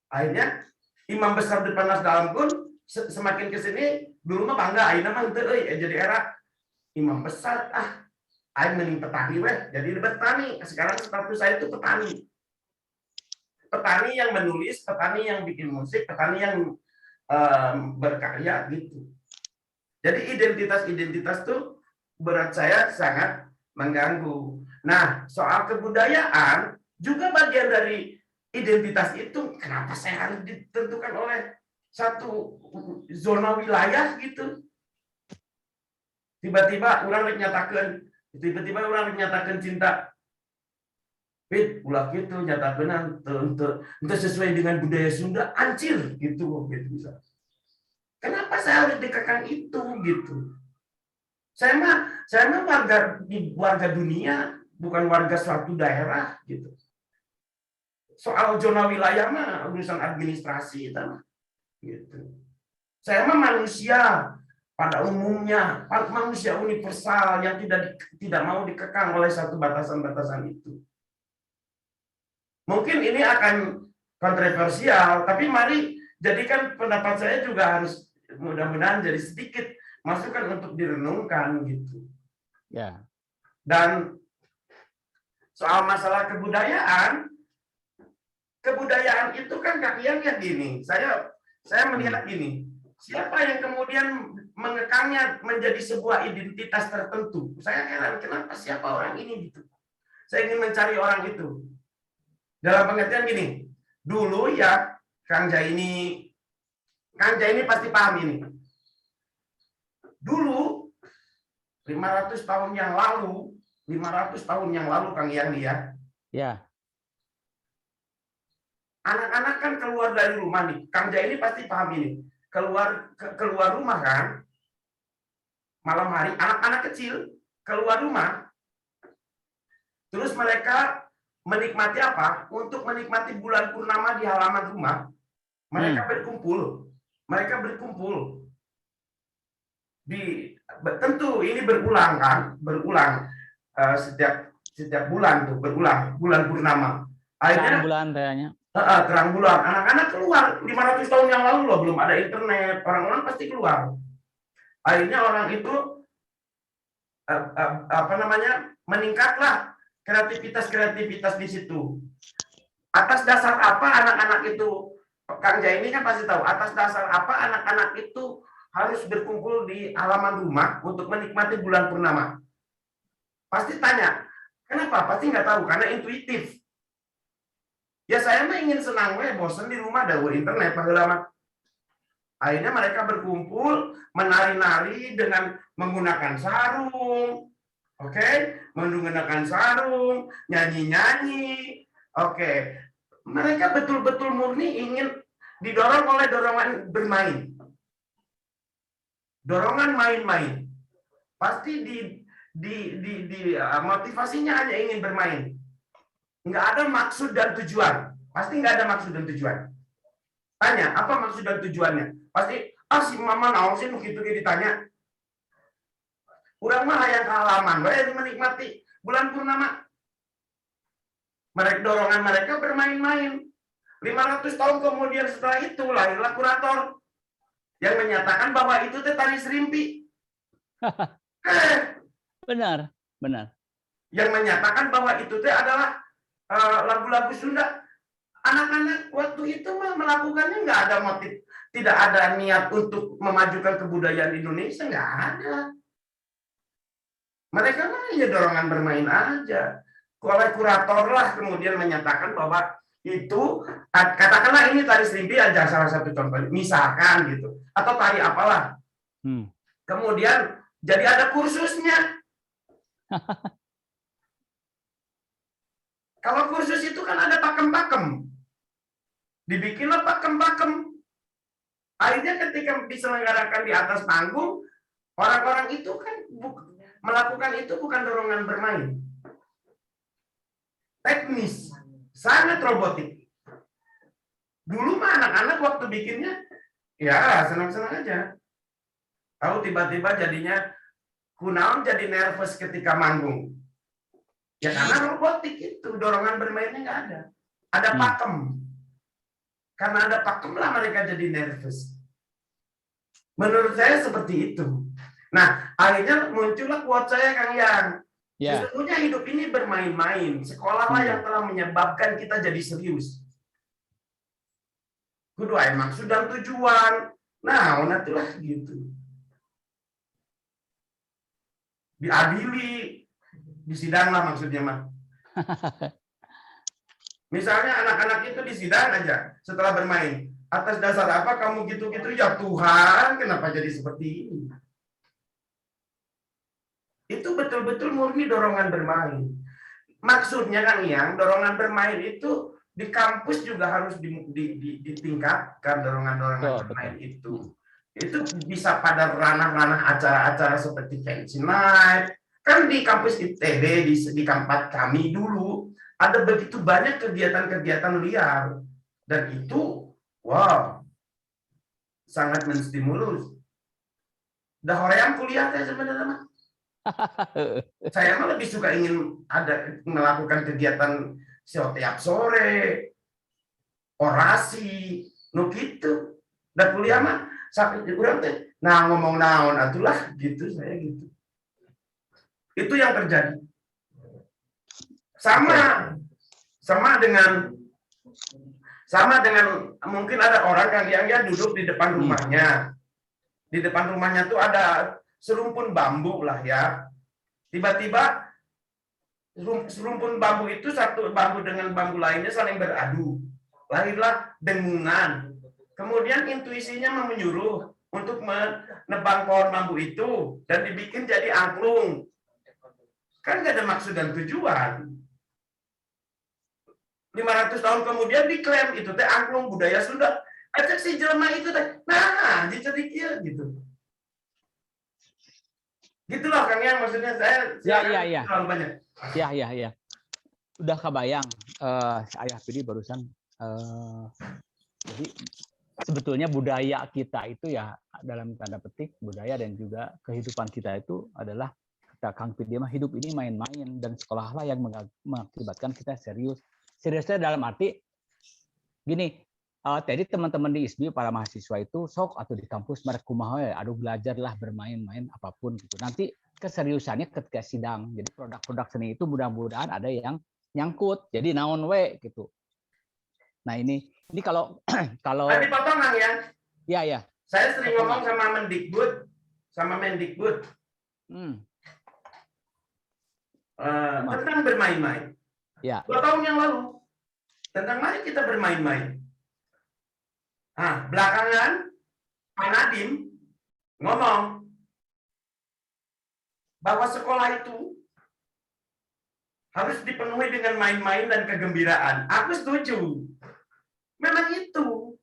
Akhirnya Imam Besar de Panas Dalam pun semakin kesini dulu mah bangga, akhirnya mah jadi era Imam Besar aing mending petani jadi petani. Sekarang status saya itu petani. Petani yang menulis, petani yang bikin musik, petani yang berkarya gitu. Jadi identitas tuh berat saya sangat mengganggu. Nah, soal kebudayaan juga bagian dari identitas itu. Kenapa saya harus ditentukan oleh satu zona wilayah gitu? Tiba-tiba orang nyatakan cinta. Ulah gitu nyatakan untuk sesuai dengan budaya Sunda, ancir gitu bisa. Kenapa saya harus dikekang itu gitu? Saya mah warga dunia, bukan warga suatu daerah gitu. Soal zona wilayah mah urusan administrasi itu mah gitu. Saya mah manusia pada umumnya, manusia universal yang tidak mau dikekang oleh satu batasan-batasan itu. Mungkin ini akan kontroversial, tapi mari jadikan pendapat saya juga harus mudah-mudahan jadi sedikit masukan untuk direnungkan gitu. Ya. Dan soal masalah kebudayaan itu kan kalian lihat gini, saya melihat gini, siapa yang kemudian mengekangnya menjadi sebuah identitas tertentu? Saya heran kenapa siapa orang ini gitu. Saya ingin mencari orang itu. Dalam pengertian gini, dulu ya Kang Jaini pasti paham ini. Dulu 500 tahun yang lalu Kang Yani ya. Ya. Anak-anak kan keluar dari rumah nih. Kang Jaini pasti paham ini. Keluar rumah kan. Malam hari anak-anak kecil keluar rumah. Terus mereka menikmati apa? Untuk menikmati bulan purnama di halaman rumah, mereka berkumpul. Tentu ini berulang setiap bulan tuh berulang bulan purnama. Akhirnya bulan kayaknya. terang bulan. Anak-anak keluar 500 tahun yang lalu loh, belum ada internet, orang-orang pasti keluar. Akhirnya orang itu meningkatlah kreativitas di situ. Atas dasar apa anak-anak itu, Kang Jaya ini kan pasti tahu, atas dasar apa anak-anak itu harus berkumpul di halaman rumah untuk menikmati bulan purnama? Pasti tanya, kenapa? Pasti nggak tahu, karena intuitif. Ya saya mah ingin senang, bosan di rumah, ada internet, lama. Akhirnya mereka berkumpul, menari-nari dengan menggunakan sarung, oke? Menggunakan sarung, nyanyi-nyanyi, oke. Mereka betul-betul murni ingin didorong oleh dorongan bermain. Dorongan main-main. Pasti motivasinya hanya ingin bermain. Nggak ada maksud dan tujuan. Pasti nggak ada maksud dan tujuan. Tanya, apa maksud dan tujuannya? Pasti, si mama naon sih begitu ditanya. Urang mah hayang ke halaman, menikmati bulan purnama. Dorongan mereka bermain-main. 500 tahun kemudian setelah itu lahirlah kurator yang menyatakan bahwa itu tari serimpi. Benar. Yang menyatakan bahwa itu adalah lagu-lagu Sunda. Anak-anak waktu itu melakukannya nggak ada motif, tidak ada niat untuk memajukan kebudayaan Indonesia, nggak ada. Mereka hanya dorongan bermain aja. Oleh kurator lah kemudian menyatakan bahwa itu, katakanlah ini tari serimpi aja salah satu contoh, misalkan gitu, atau tari apalah. Kemudian jadi ada kursusnya. Kalau kursus itu kan ada pakem-pakem. Dibikinlah pakem-pakem. Akhirnya ketika diselenggarakan di atas panggung, orang-orang itu kan melakukan itu bukan dorongan bermain. Teknis, sangat robotik. Dulu mah anak-anak waktu bikinnya, ya senang-senang aja. Tahu tiba-tiba jadinya kunaon jadi nervous ketika manggung. Ya karena robotik itu, dorongan bermainnya nggak ada. Ada pakem. Karena ada pakem lah mereka jadi nervous. Menurut saya seperti itu. Nah, akhirnya muncullah quote saya, Kang Yang. Sesungguhnya hidup ini bermain-main. Sekolahlah yang telah menyebabkan kita jadi serius. Kudu aya maksud dan tujuan. Nah, itulah gitu. Diadili, disidang lah maksudnya mah. Misalnya anak-anak itu disidang aja setelah bermain. Atas dasar apa kamu gitu-gitu? Ya Tuhan, kenapa jadi seperti ini? Itu betul-betul murni dorongan bermain. Maksudnya kan yang dorongan bermain itu di kampus juga harus ditingkatkan dorongan-dorongan bermain itu. Itu bisa pada ranah-ranah acara-acara seperti Fancy Night. Kan di kampus ITB, di tempat kami dulu, ada begitu banyak kegiatan-kegiatan liar. Dan itu, wow, sangat menstimulus. Dah hoream kuliah saya sebenarnya. Saya mah lebih suka ingin melakukan kegiatan setiap sore, orasi, nu gitu. Dan kuliah mah, sampai kurang teh, nah ngomong naon, atulah gitu, saya gitu. Itu yang terjadi. Sama dengan mungkin ada orang yang dia duduk di depan rumahnya. Di depan rumahnya tuh ada serumpun bambu lah ya. Tiba-tiba serumpun bambu itu satu bambu dengan bambu lainnya saling beradu. Lahirlah dengungan. Kemudian intuisinya menyuruh untuk menebang pohon bambu itu dan dibikin jadi angklung. Kan nggak ada maksud dan tujuan. 500 tahun kemudian diklaim itu teh angklung budaya Sunda. Ajak si jelema itu teh, nah jadi gitu. Gitu loh Kang Yang, maksudnya saya terlalu banyak. Ya. Udah kebayang Ayah Pidi barusan. Jadi sebetulnya budaya kita itu ya dalam tanda petik budaya dan juga kehidupan kita itu adalah kata Kang Pidi mah hidup ini main-main dan sekolahlah yang mengakibatkan kita serius. seriusnya dalam arti gini, jadi teman-teman di ISBI para mahasiswa itu sok atau di kampus mereka kumaha ya, aduh belajarlah bermain-main apapun gitu. Nanti keseriusannya ketika sidang. Jadi produk-produk seni itu mudah-mudahan ada yang nyangkut. Jadi naon we gitu. Nah ini kalau Tadi potong Kang ya. Ya ya. Saya sering ngomong sama Mendikbud tentang bermain-main. Ya. 2 tahun yang lalu tentang mari kita bermain-main. Nah, belakangan Pak Nadiem ngomong bahwa sekolah itu harus dipenuhi dengan main-main dan kegembiraan. Aku setuju. Memang itu.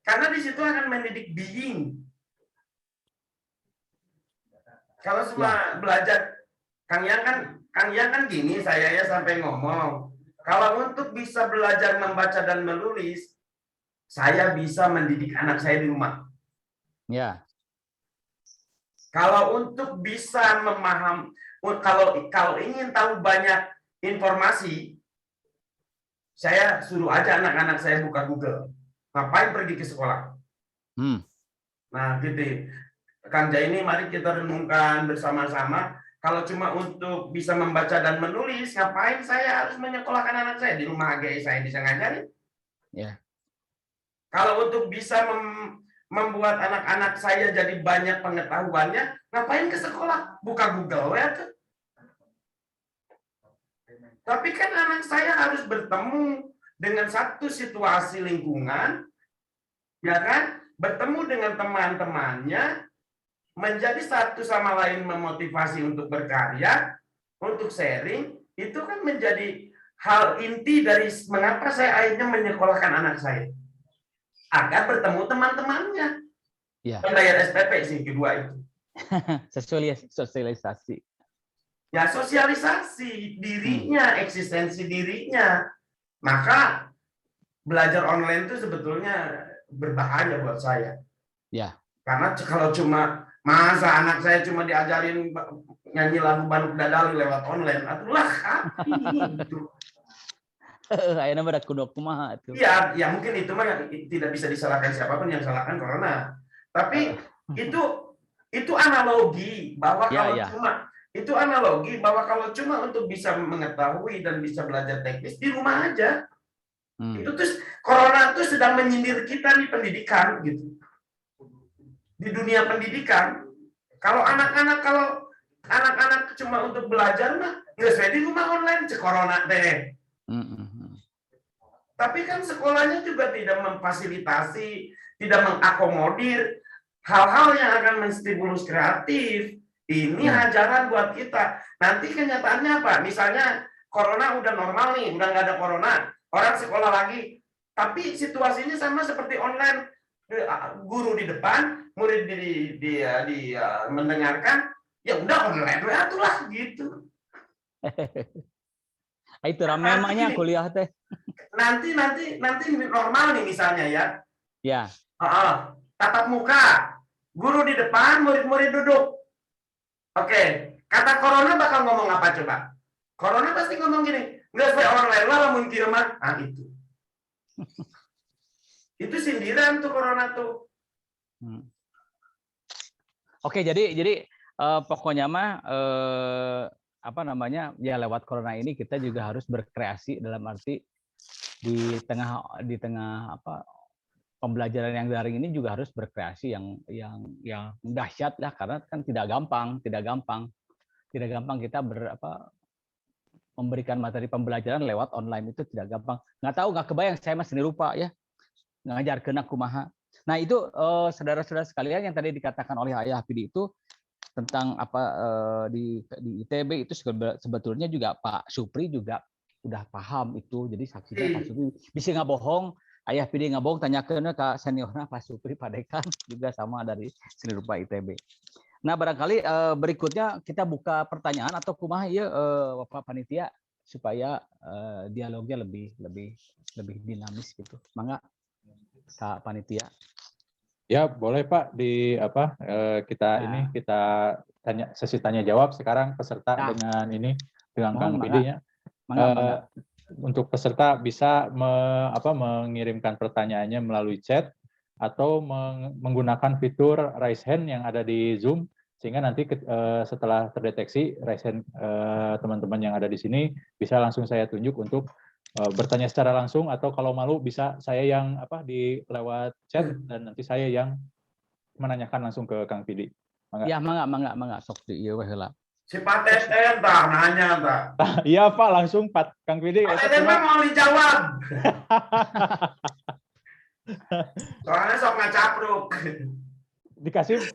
Karena di situ akan mendidik being. Kalau semua belajar, Kang Yang kan gini, saya ya sampai ngomong. Kalau untuk bisa belajar membaca dan menulis, saya bisa mendidik anak saya di rumah. Ya. Kalau untuk bisa memaham, kalau ingin tahu banyak informasi, saya suruh aja anak-anak saya buka Google. Ngapain pergi ke sekolah? Nah, gitu. Kang Jaini, mari kita renungkan bersama-sama. Kalau cuma untuk bisa membaca dan menulis, ngapain saya harus menyekolahkan anak saya? Di rumah aja saya bisa ngajarin. Ya. Kalau untuk bisa membuat anak-anak saya jadi banyak pengetahuannya, ngapain ke sekolah? Buka Google ya tuh. Tapi kan anak saya harus bertemu dengan satu situasi lingkungan, ya kan? Bertemu dengan teman-temannya, menjadi satu sama lain memotivasi untuk berkarya, untuk sharing, itu kan menjadi hal inti dari mengapa saya akhirnya menyekolahkan anak saya. Agar bertemu teman-temannya. Ya. Bayar SPP sih kedua itu. Sosialisasi. Ya, sosialisasi dirinya, eksistensi dirinya. Maka belajar online itu sebetulnya berbahaya buat saya. Ya. Karena kalau cuma masa anak saya cuma diajarin nyanyi lagu Bandung Dadali lewat online, atulah gitu. Ayeuna berat kudu kumaha atuh. Iya, ya mungkin itu mah tidak bisa disalahkan siapapun, yang salahkan corona. Tapi itu analogi bahwa kalau cuma untuk bisa mengetahui dan bisa belajar teknis di rumah aja. Itu terus corona itu sedang menyindir kita di pendidikan gitu. Di dunia pendidikan, kalau anak-anak cuma untuk belajar mah nggak saya di rumah online cek corona deh. Tapi kan sekolahnya juga tidak memfasilitasi, tidak mengakomodir hal-hal yang akan menstimulus kreatif. Ini ajaran buat kita. Nanti kenyataannya apa? Misalnya corona udah normal nih, udah nggak ada corona, orang sekolah lagi. Tapi situasinya sama seperti online. Guru di depan, murid di mendengarkan, ya udah online atulah gitu. Itu ramai emangnya kuliah teh. Nanti normal nih misalnya ya. Ya. Tatap muka, guru di depan, murid-murid duduk. Oke, kata corona bakal ngomong apa coba? Corona pasti ngomong gini, nggak saya online lah lamun kieu mah. Ah itu. Itu sindiran tuh corona tuh. Oke, jadi pokoknya mah apa namanya, ya lewat corona ini kita juga harus berkreasi, dalam arti di tengah apa pembelajaran yang daring ini juga harus berkreasi yang dahsyat lah, karena kan tidak gampang kita memberikan materi pembelajaran lewat online, itu tidak gampang. Nggak kebayang, saya mah seni rupa ya, ngajar kena kumaha. Nah itu saudara-saudara sekalian yang tadi dikatakan oleh Ayah Hafidi itu tentang apa di ITB itu sebetulnya juga Pak Supri juga udah paham itu. Jadi saksinya Pak Supri bisa nggak bohong, Ayah Hafidi nggak bohong, tanyakan ke seniornya Pak Supri, Pak Dekan juga sama dari seni rupa ITB. Nah barangkali berikutnya kita buka pertanyaan atau kumaha ya Bapak Panitia, supaya dialognya lebih dinamis gitu. Mangga Kak Panitia. Ya, boleh Pak, kita tanya sesi tanya jawab sekarang peserta dengan Kang Hafidi ya. Mangga. Untuk peserta bisa mengirimkan pertanyaannya melalui chat atau menggunakan fitur raise hand yang ada di Zoom, sehingga nanti setelah terdeteksi raise hand teman-teman yang ada di sini bisa langsung saya tunjuk untuk bertanya secara langsung, atau kalau malu bisa saya yang lewat chat dan nanti saya yang menanyakan langsung ke Kang Pidi. Ya, mangga sok di ieu heula. Si Pak Teten tak nanya tak. Iya Pak, langsung Kang Pidi. Pak Teten mah mau dijawab. Soalnya sok ngacapruk.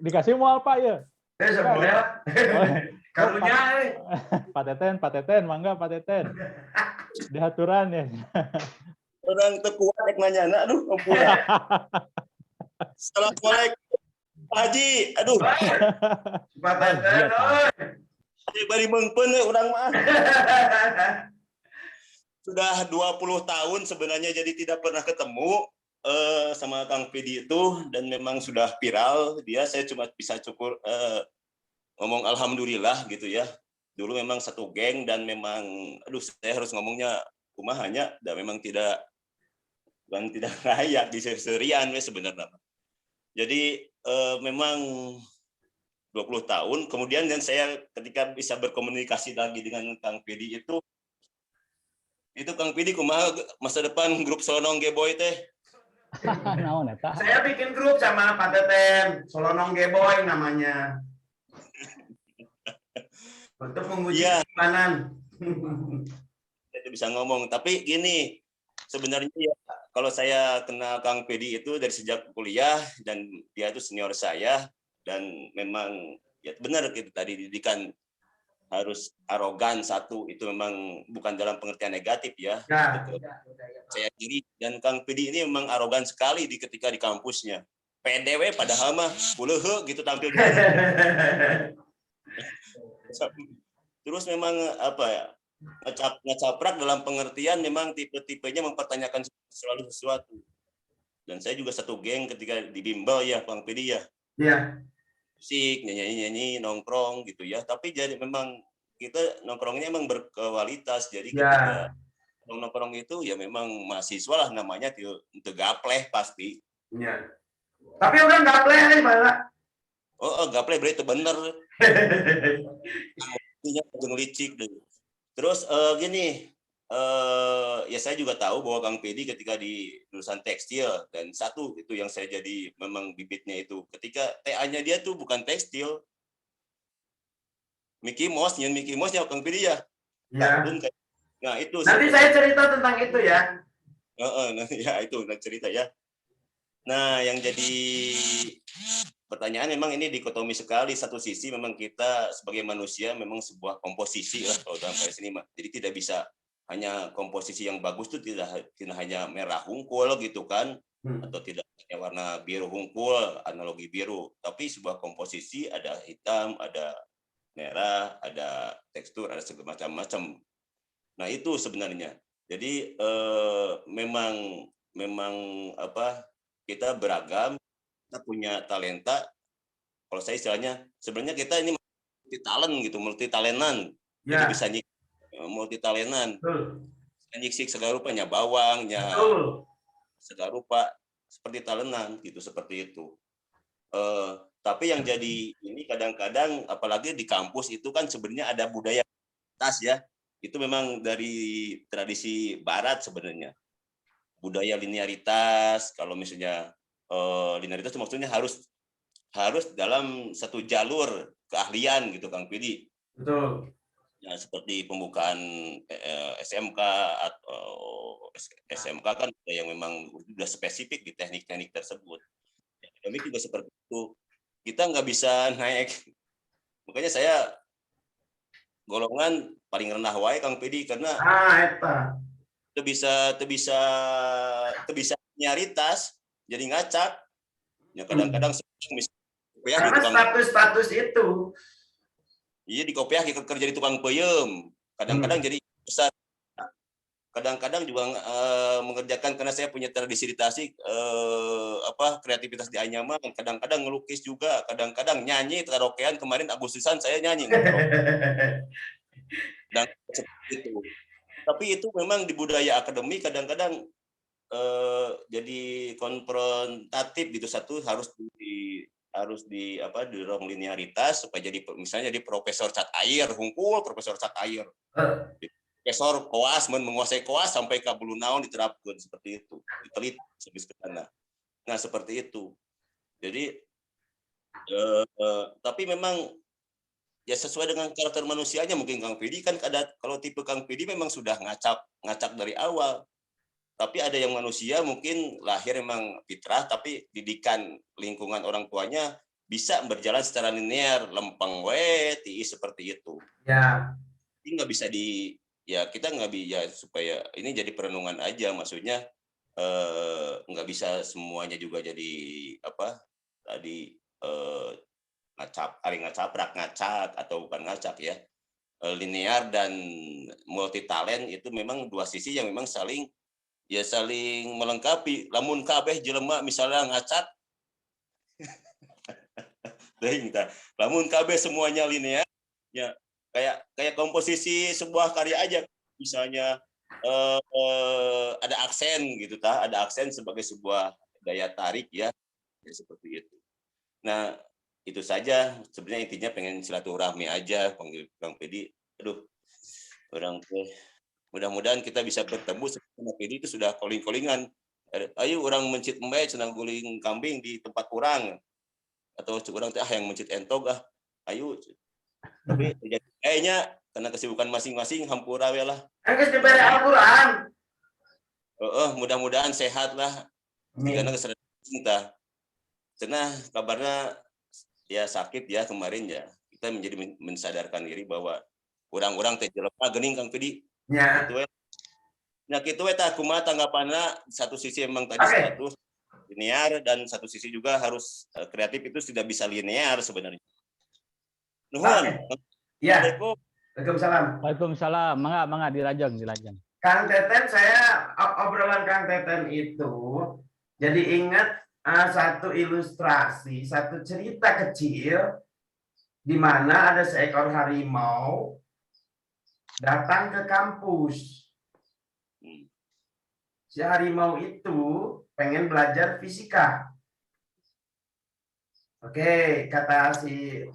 Dikasih mau apa ya? Semuanya. Karunya Pak Teten, mangga Pak Teten. Dihaturan ya. Orang tekuat yang nanya, aduh ampun. Assalamualaikum Pak Haji, aduh. Pak Teten, Bari mengpen orang mah. Sudah 20 tahun sebenarnya, jadi tidak pernah ketemu sama Kang Pidi itu, dan memang sudah viral dia. Saya cuma bisa cukup ngomong alhamdulillah gitu ya. Dulu memang satu geng, dan memang saya harus ngomongnya kumahanya, dan memang tidak layak di serian sebenarnya. Jadi memang 20 tahun kemudian, dan saya ketika bisa berkomunikasi lagi dengan Kang Pidi itu Kang Pidi kumaha masa depan grup Solonong Geboy teh. Naon eta? saya bikin grup sama Pak Teten, Solonong Geboy namanya. Untuk menguji keimanan. Saya bisa ngomong, tapi gini, sebenarnya ya, kalau saya kenal Kang Pedi itu dari sejak kuliah, dan dia itu senior saya, dan memang ya benar gitu tadi, didikan harus arogan satu, itu memang bukan dalam pengertian negatif ya. Saya diri, dan Kang Pedi ini memang arogan sekali ketika di kampusnya. PDW padahal mah buleuh gitu tampil. Terus memang ngecaprak dalam pengertian memang tipe-tipenya mempertanyakan selalu sesuatu. Dan saya juga satu geng ketika di bimbel ya Kang Pedi ya. Iya. Musik, nyanyi-nyanyi, nongkrong gitu ya. Tapi jadi memang kita nongkrongnya memang berkualitas. Jadi ketika nongkrong itu ya memang mahasiswa lah namanya, itu gapleh pasti. Iya. Tapi udah gapleh nih Pak. Oh, gapleh berarti bener. Licik deh. Terus gini, ya saya juga tahu bahwa Kang Pedi ketika di jurusan tekstil, dan satu itu yang saya jadi memang bibitnya itu ketika TA-nya dia tuh bukan tekstil. Mickey Mouse Kang Pedi ya. Nah itu. Nanti saya cerita tentang itu ya. Ya itu cerita ya. Nah yang jadi pertanyaan memang ini dikotomi sekali. Satu sisi memang kita sebagai manusia memang sebuah komposisi lah kalau dalam kayak seni mah. Jadi tidak bisa hanya komposisi yang bagus itu tidak hanya merah hungkul gitu kan, atau tidak hanya warna biru hungkul, analogi biru, tapi sebuah komposisi ada hitam, ada merah, ada tekstur, ada segala macam-macam. Nah itu sebenarnya. Jadi memang kita beragam. Kita punya talenta, kalau saya istilahnya sebenarnya kita ini multi talentan jadi bisa multi talentan, nyik segala rupanya bawangnya segala rupa seperti talentan gitu, seperti itu. Tapi yang jadi ini kadang-kadang apalagi di kampus itu kan sebenarnya ada budaya tas ya, itu memang dari tradisi barat sebenarnya, budaya linearitas. Kalau misalnya linearitas itu maksudnya harus dalam satu jalur keahlian gitu Kang Pidi. Betul. Ya, seperti pembukaan SMK atau SMK kan yang memang sudah spesifik di teknik-teknik tersebut. Akademik juga seperti itu. Kita nggak bisa naik. Makanya saya golongan paling rendah wae Kang Pidi, karena itu bisa nyari tas jadi ngacak ya, kadang-kadang karena status itu iya di kopiah kerja di tukang peyem, kadang-kadang jadi besar, kadang-kadang juga mengerjakan karena saya punya tradisi ditasi kreativitas di Anyaman, kadang-kadang ngelukis juga, kadang-kadang nyanyi karaokean. Kemarin Agustusan saya nyanyi dan seperti itu. Tapi itu memang di budaya akademik kadang-kadang jadi konfrontatif gitu. Satu harus didorong linearitas supaya jadi misalnya jadi profesor cat air, hungkul profesor cat air. Profesor koas menguasai koas sampai ke bulu naon diterapkan seperti itu. Diteliti habis ke sana. Nah, seperti itu. Jadi tapi memang ya sesuai dengan karakter manusianya. Mungkin Kang Pidi kan kalau tipe Kang Pidi memang sudah ngacak dari awal. Tapi ada yang manusia mungkin lahir memang fitrah, tapi didikan lingkungan orang tuanya bisa berjalan secara linear, lempeng tiis seperti itu. Ya. Ini nggak bisa kita nggak bisa supaya ini jadi perenungan aja, maksudnya nggak bisa semuanya juga jadi ngacak atau bukan ngacak ya, linear dan multi talent itu memang dua sisi yang memang saling melengkapi. Lamun kabeh jelema misalnya ngacak lamun kabeh semuanya linear ya kayak komposisi sebuah karya aja, misalnya ada aksen gitu ada aksen sebagai sebuah daya tarik ya seperti itu. Nah, itu saja sebenarnya, intinya pengen silaturahmi aja panggil Kang Pedi. Aduh, orang mudah-mudahan kita bisa bertemu sama Pedi itu sudah calling-callingan. Ayo orang mencit embe senang guling kambing di tempat orang, atau orang yang mencit entog ayo. Tapi kayaknya karena kesibukan masing-masing hampura we lah. Angkat diberi Al-Quran. Mudah-mudahan sehat lah. Karena kesadaran cinta. Karena kabarnya ya sakit ya kemarin ya. Kita menjadi mensadarkan diri bahwa orang-orang teh jelema geuning Kang Pedi. Ya. Nah, kitu we tah kumaha tanggapanna, satu sisi memang tadi 100 linear dan satu sisi juga harus kreatif, itu tidak bisa linear sebenarnya. Nuhun. Ya. Waalaikumsalam. Waalaikumsalam. Mangga dilajeng. Kang Teten, saya obrolan Kang Teten itu jadi ingat satu ilustrasi, satu cerita kecil di mana ada seekor harimau datang ke kampus. Si harimau itu pengen belajar fisika. Oke, kata si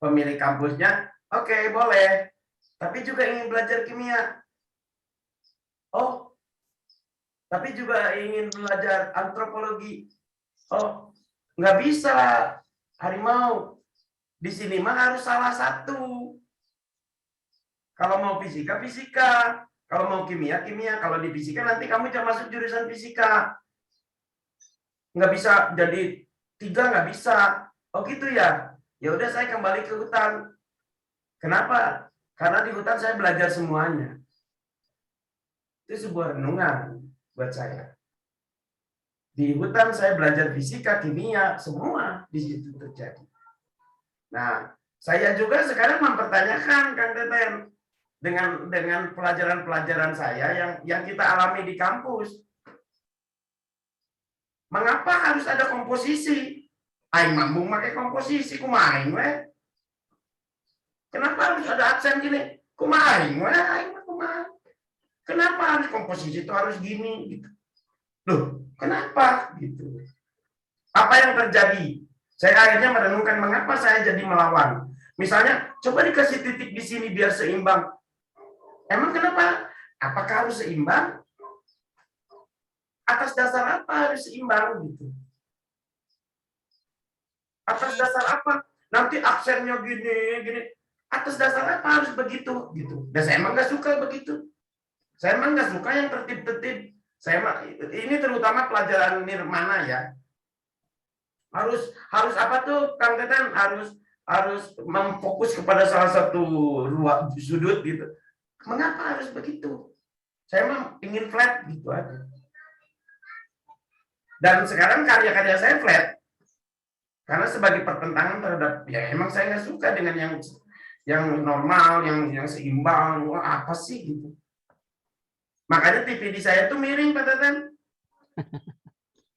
pemilik kampusnya, oke, boleh. Tapi juga ingin belajar kimia. Oh, tapi juga ingin belajar antropologi. Oh, nggak bisa, harimau. Di sini mah harus salah satu. Kalau mau fisika, fisika. Kalau mau kimia, kimia. Kalau di fisika nanti kamu jangan masuk jurusan fisika. Nggak bisa jadi 3, nggak bisa. Oh gitu ya. Ya udah, saya kembali ke hutan. Kenapa? Karena di hutan saya belajar semuanya. Itu sebuah renungan buat saya. Di hutan saya belajar fisika, kimia, semua di situ terjadi. Nah, saya juga sekarang mempertanyakan Kang Teten dengan pelajaran-pelajaran saya yang kita alami di kampus. Mengapa harus ada komposisi? Aing mampu pakai komposisi, kumain we. Kenapa harus ada aksen gini? Kumain we, aing kumain. Kenapa harus komposisi itu harus gini gitu? Loh, kenapa gitu? Apa yang terjadi? Saya akhirnya merenungkan mengapa saya jadi melawan. Misalnya, coba dikasih titik di sini biar seimbang. Emang kenapa? Apakah harus seimbang? Atas dasar apa harus seimbang gitu? Atas dasar apa? Nanti aksennya gini. Atas dasar apa harus begitu gitu? Dan saya emang nggak suka begitu. Saya emang nggak suka yang tertib-tertib. Ini terutama pelajaran nirmana ya. Harus apa tuh Kang Teten? Harus memfokus kepada salah satu ruang sudut gitu. Mengapa harus begitu? Saya memang ingin flat gitu aja. Dan sekarang karya-karya saya flat. Karena sebagai pertentangan terhadap, ya emang saya nggak suka dengan yang normal, yang seimbang. Wah, apa sih gitu. Makanya TV di saya tuh miring, Pak Teten.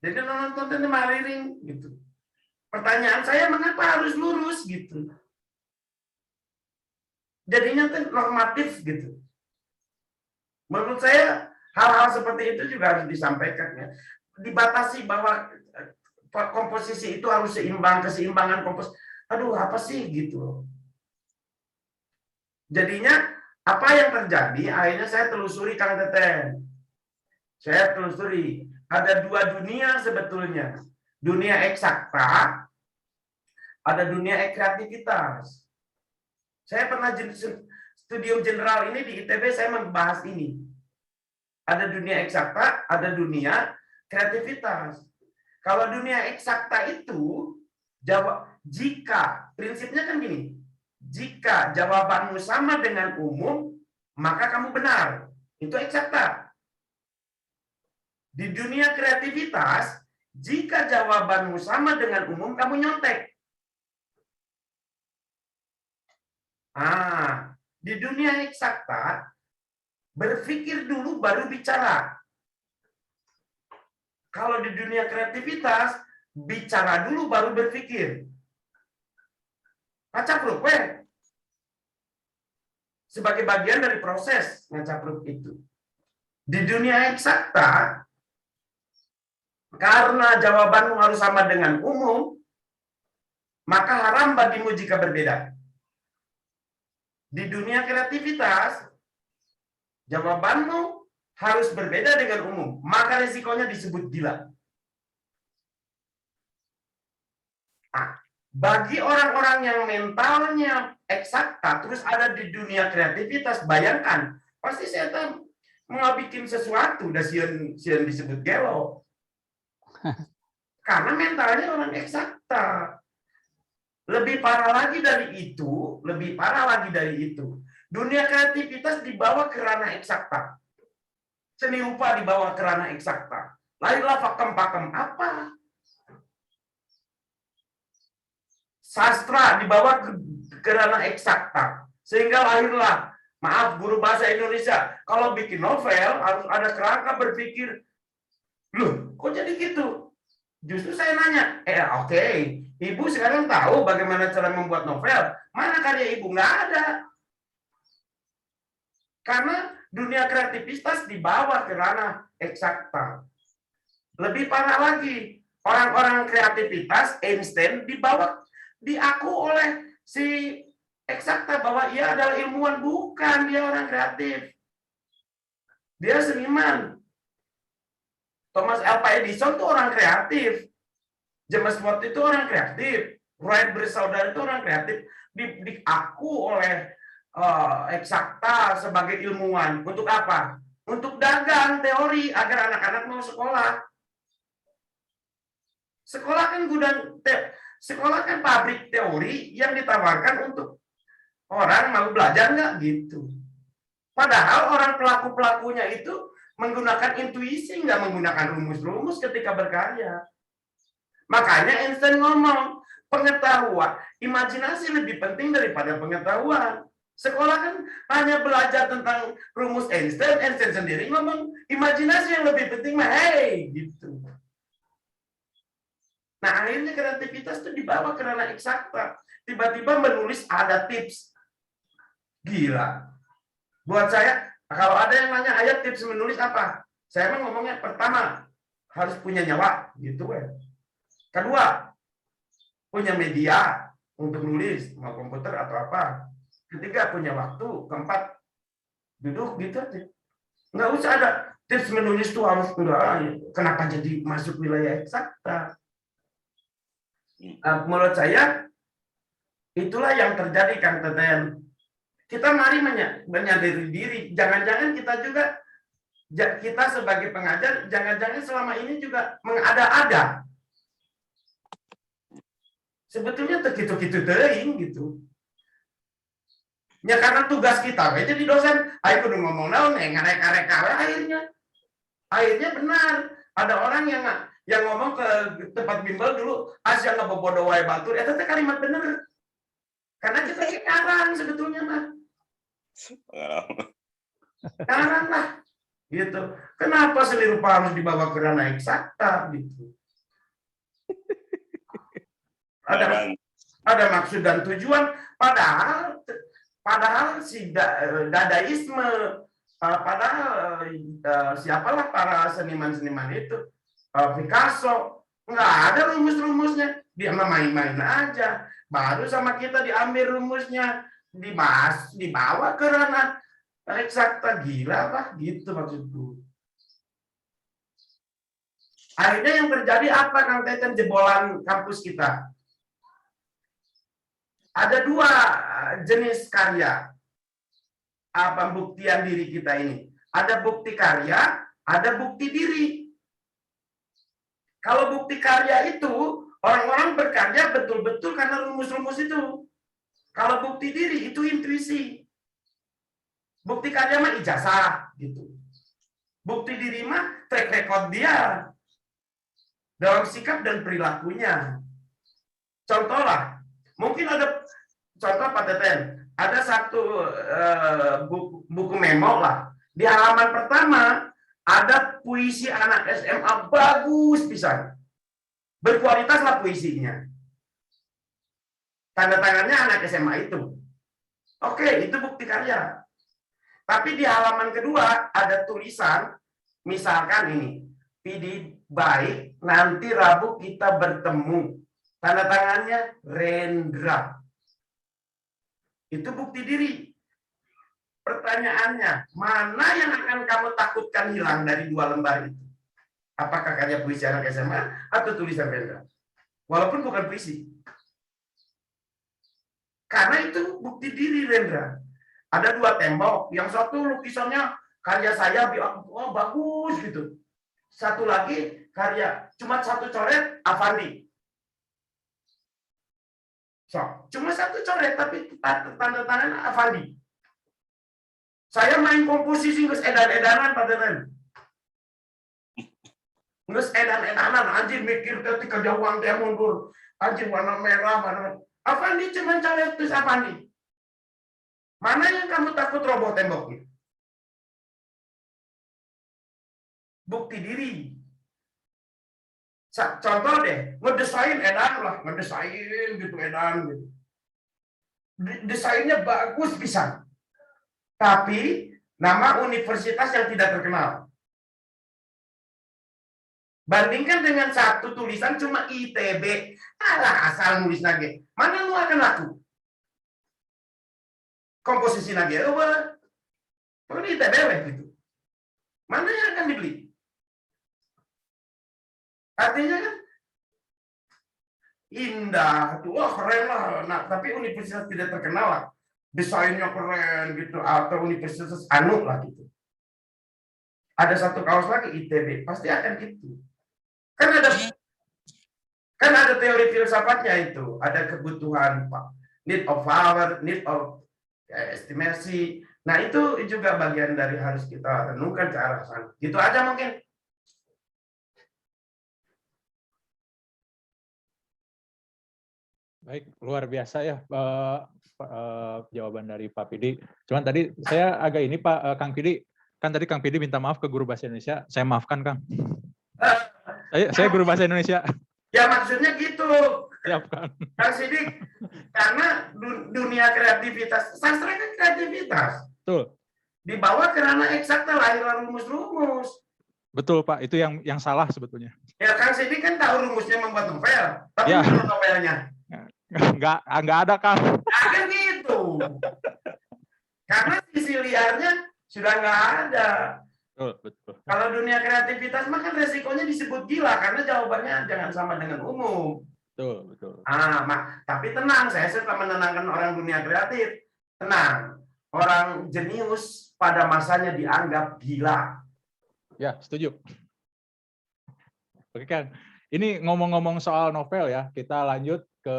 Jadi nonton itu miring gitu. Pertanyaan saya, mengapa harus lurus gitu? Jadinya tuh normatif gitu. Menurut saya hal-hal seperti itu juga harus disampaikan ya. Dibatasi bahwa komposisi itu harus seimbang, keseimbangan komposisi. Aduh, apa sih gitu. Jadinya apa yang terjadi? Akhirnya saya telusuri, Kang Teten. Saya telusuri. Ada dua dunia sebetulnya. Dunia eksakta, ada dunia kreativitas. Saya pernah studium general ini di ITB, saya membahas ini. Ada dunia eksakta, ada dunia kreativitas. Kalau dunia eksakta itu, jika, prinsipnya kan gini, jika jawabanmu sama dengan umum, maka kamu benar. Itu eksakta. Di dunia kreativitas, jika jawabanmu sama dengan umum, kamu nyontek. Di dunia eksakta, berpikir dulu baru bicara. Kalau di dunia kreativitas, bicara dulu baru berpikir. Ngacapruk, sebagai bagian dari proses ngacapruk itu. Di dunia eksakta, karena jawabanmu harus sama dengan umum, maka haram bagimu jika berbeda. Di dunia kreativitas, jawabanmu harus berbeda dengan umum, maka risikonya disebut gila. Bagi orang-orang yang mentalnya eksakta, terus ada di dunia kreativitas, bayangkan, pasti saya mau bikin sesuatu, udah sian disebut gelo. Karena mentalnya orang eksakta. Lebih parah lagi dari itu, dunia kreativitas dibawa ke ranah eksakta. Seni rupa dibawa ke ranah eksakta. Lahirlah pakem-pakem apa? Sastra dibawa ke ranah eksakta. Sehingga lahirlah, maaf guru bahasa Indonesia, kalau bikin novel harus ada kerangka berpikir, loh kok jadi gitu? Justru saya nanya, oke, Ibu sekarang tahu bagaimana cara membuat novel. Mana karya Ibu? Nggak ada. Karena dunia kreativitas dibawa ke ranah eksakta. Lebih parah lagi, orang-orang kreativitas, Einstein diaku oleh si eksakta bahwa ia adalah ilmuwan, bukan dia orang kreatif. Dia seniman. Thomas Alva Edison itu orang kreatif. James Watt itu orang kreatif. Wright bersaudara itu orang kreatif. Diaku oleh eksakta sebagai ilmuwan. Untuk apa? Untuk dagang teori agar anak-anak mau sekolah. Sekolah kan pabrik teori yang ditawarkan untuk orang mau belajar nggak gitu. Padahal orang pelaku-pelakunya itu menggunakan intuisi, nggak menggunakan rumus-rumus ketika berkarya. Makanya Einstein ngomong, pengetahuan, imajinasi lebih penting daripada pengetahuan. Sekolah kan hanya belajar tentang rumus Einstein, Einstein sendiri ngomong, imajinasi yang lebih penting, hey, gitu. Nah, akhirnya kreativitas itu dibawa ke ranah eksakta. Tiba-tiba menulis ada tips. Gila. Buat saya, kalau ada yang nanya, ayat tips menulis apa? Saya emang ngomongnya, pertama, harus punya nyawa. Gitu ya. Kedua, punya media untuk nulis, mau komputer atau apa. Ketiga, punya waktu. Keempat, duduk gitu aja. Nggak usah ada tips menulis tuh harus, kenapa jadi masuk wilayah eksakta. Menurut saya, itulah yang terjadi, Kang Teten. Kita mari menyadari diri. Jangan-jangan kita sebagai pengajar, jangan-jangan selama ini juga mengada-ada. Sebetulnya gitu-gitu teuing gitu. Ya karena tugas kita, jadi dosen, ayo kudu ngomong naon, ngarek-ngarek akhirnya benar. Ada orang yang ngomong ke tempat bimbel dulu, asya ngebobodo wae batur, itu kalimat bener. Karena kita sekarang sebetulnya mah. Sekarang lah. Gitu. Kenapa seni rupa harus dibawa ke ranah eksakta gitu? Ada maksud dan tujuan, padahal si dadaisme, Padahal siapalah para seniman-seniman itu, Picasso, nggak ada rumus-rumusnya, dia main-main aja. Baru sama kita diambil rumusnya, dibawa ke ranah eksakta, gila apa? Gitu maksudku. Akhirnya yang terjadi apa, Kang Teten, jebolan kampus kita? Ada 2 jenis karya. Pembuktian diri kita ini. Ada bukti karya, ada bukti diri. Kalau bukti karya itu, orang-orang berkarya betul-betul karena rumus-rumus itu. Kalau bukti diri itu intuisi. Bukti karya mah ijazah gitu. Bukti diri mah track record dia dalam sikap dan perilakunya. Contoh lah, mungkin ada contoh Pak Teten, ada satu buku memo lah. Di halaman pertama ada puisi anak SMA bagus pisan. Berkualitas lah puisinya. Tanda tangannya anak SMA itu. Oke, itu bukti karya. Tapi di halaman kedua ada tulisan, misalkan ini, Pidi baik, nanti Rabu kita bertemu. Tanda tangannya Rendra. Itu bukti diri. Pertanyaannya, mana yang akan kamu takutkan hilang dari 2 lembar itu? Apakah karya puisi anak SMA atau tulisan Rendra? Walaupun bukan puisi. Karena itu bukti diri Rendra. Ada 2 tembok, yang satu lukisannya karya saya, oh bagus gitu. Satu lagi karya, cuma 1 coret, Avandi. So, cuma 1 coret, tapi tanda tangan Avandi. Saya main komposisi, nggak edan-edanan, Pak Teten. Nggak edan-edanan, anjir mikir ketika jauhan dia mundur. Anjir warna merah, warna... Avandi cuma coret, terus Avandi. Mana yang kamu takut roboh temboknya? Bukti diri. Contoh deh, ngedesain edan lah, ngedesain gitu edan gitu. Desainnya bagus pisan. Tapi nama universitas yang tidak terkenal. Bandingkan dengan satu tulisan cuma ITB, alah asal nulis lagi. Mana lu akan laku? Komposisi lagi, ini ITB gitu. Mana yang akan dibeli? Artinya kan indah, tuh, wah keren lah. Nah, tapi universitas tidak terkenal lah, desainnya keren gitu, atau universitas anu lah gitu. Ada satu kaos lagi ITB, pasti akan gitu. Kan ada teori filsafatnya itu, ada kebutuhan need of power, need of estimasi. Nah itu juga bagian dari harus kita renungkan ke arah sana. Gitu aja mungkin. Baik, luar biasa ya jawaban dari Pak Pidi. Cuman tadi saya agak ini Pak Kang Pidi, kan tadi Kang Pidi minta maaf ke guru bahasa Indonesia. Saya maafkan Kang. Saya guru bahasa Indonesia. Ya maksudnya gitu. Siapkan. Kang Sidik, karena dunia kreativitas, sastra kan kreativitas. Betul. Dibawa ke ranah eksakta, lahir rumus-rumus. Betul Pak, itu yang salah sebetulnya. Ya Kang Sidik kan tahu rumusnya membuat novel, tapi ya. belum novelnya. Enggak ada Kang. Kan gitu. Karena sisi liarnya sudah nggak ada. Betul. Kalau dunia kreativitas mah kan resikonya disebut gila karena jawabannya jangan sama dengan umum. Betul. Tapi tenang, saya suka menenangkan orang dunia kreatif. Tenang, orang jenius pada masanya dianggap gila. Ya, setuju. Oke Kang, ini ngomong-ngomong soal novel ya, kita lanjut ke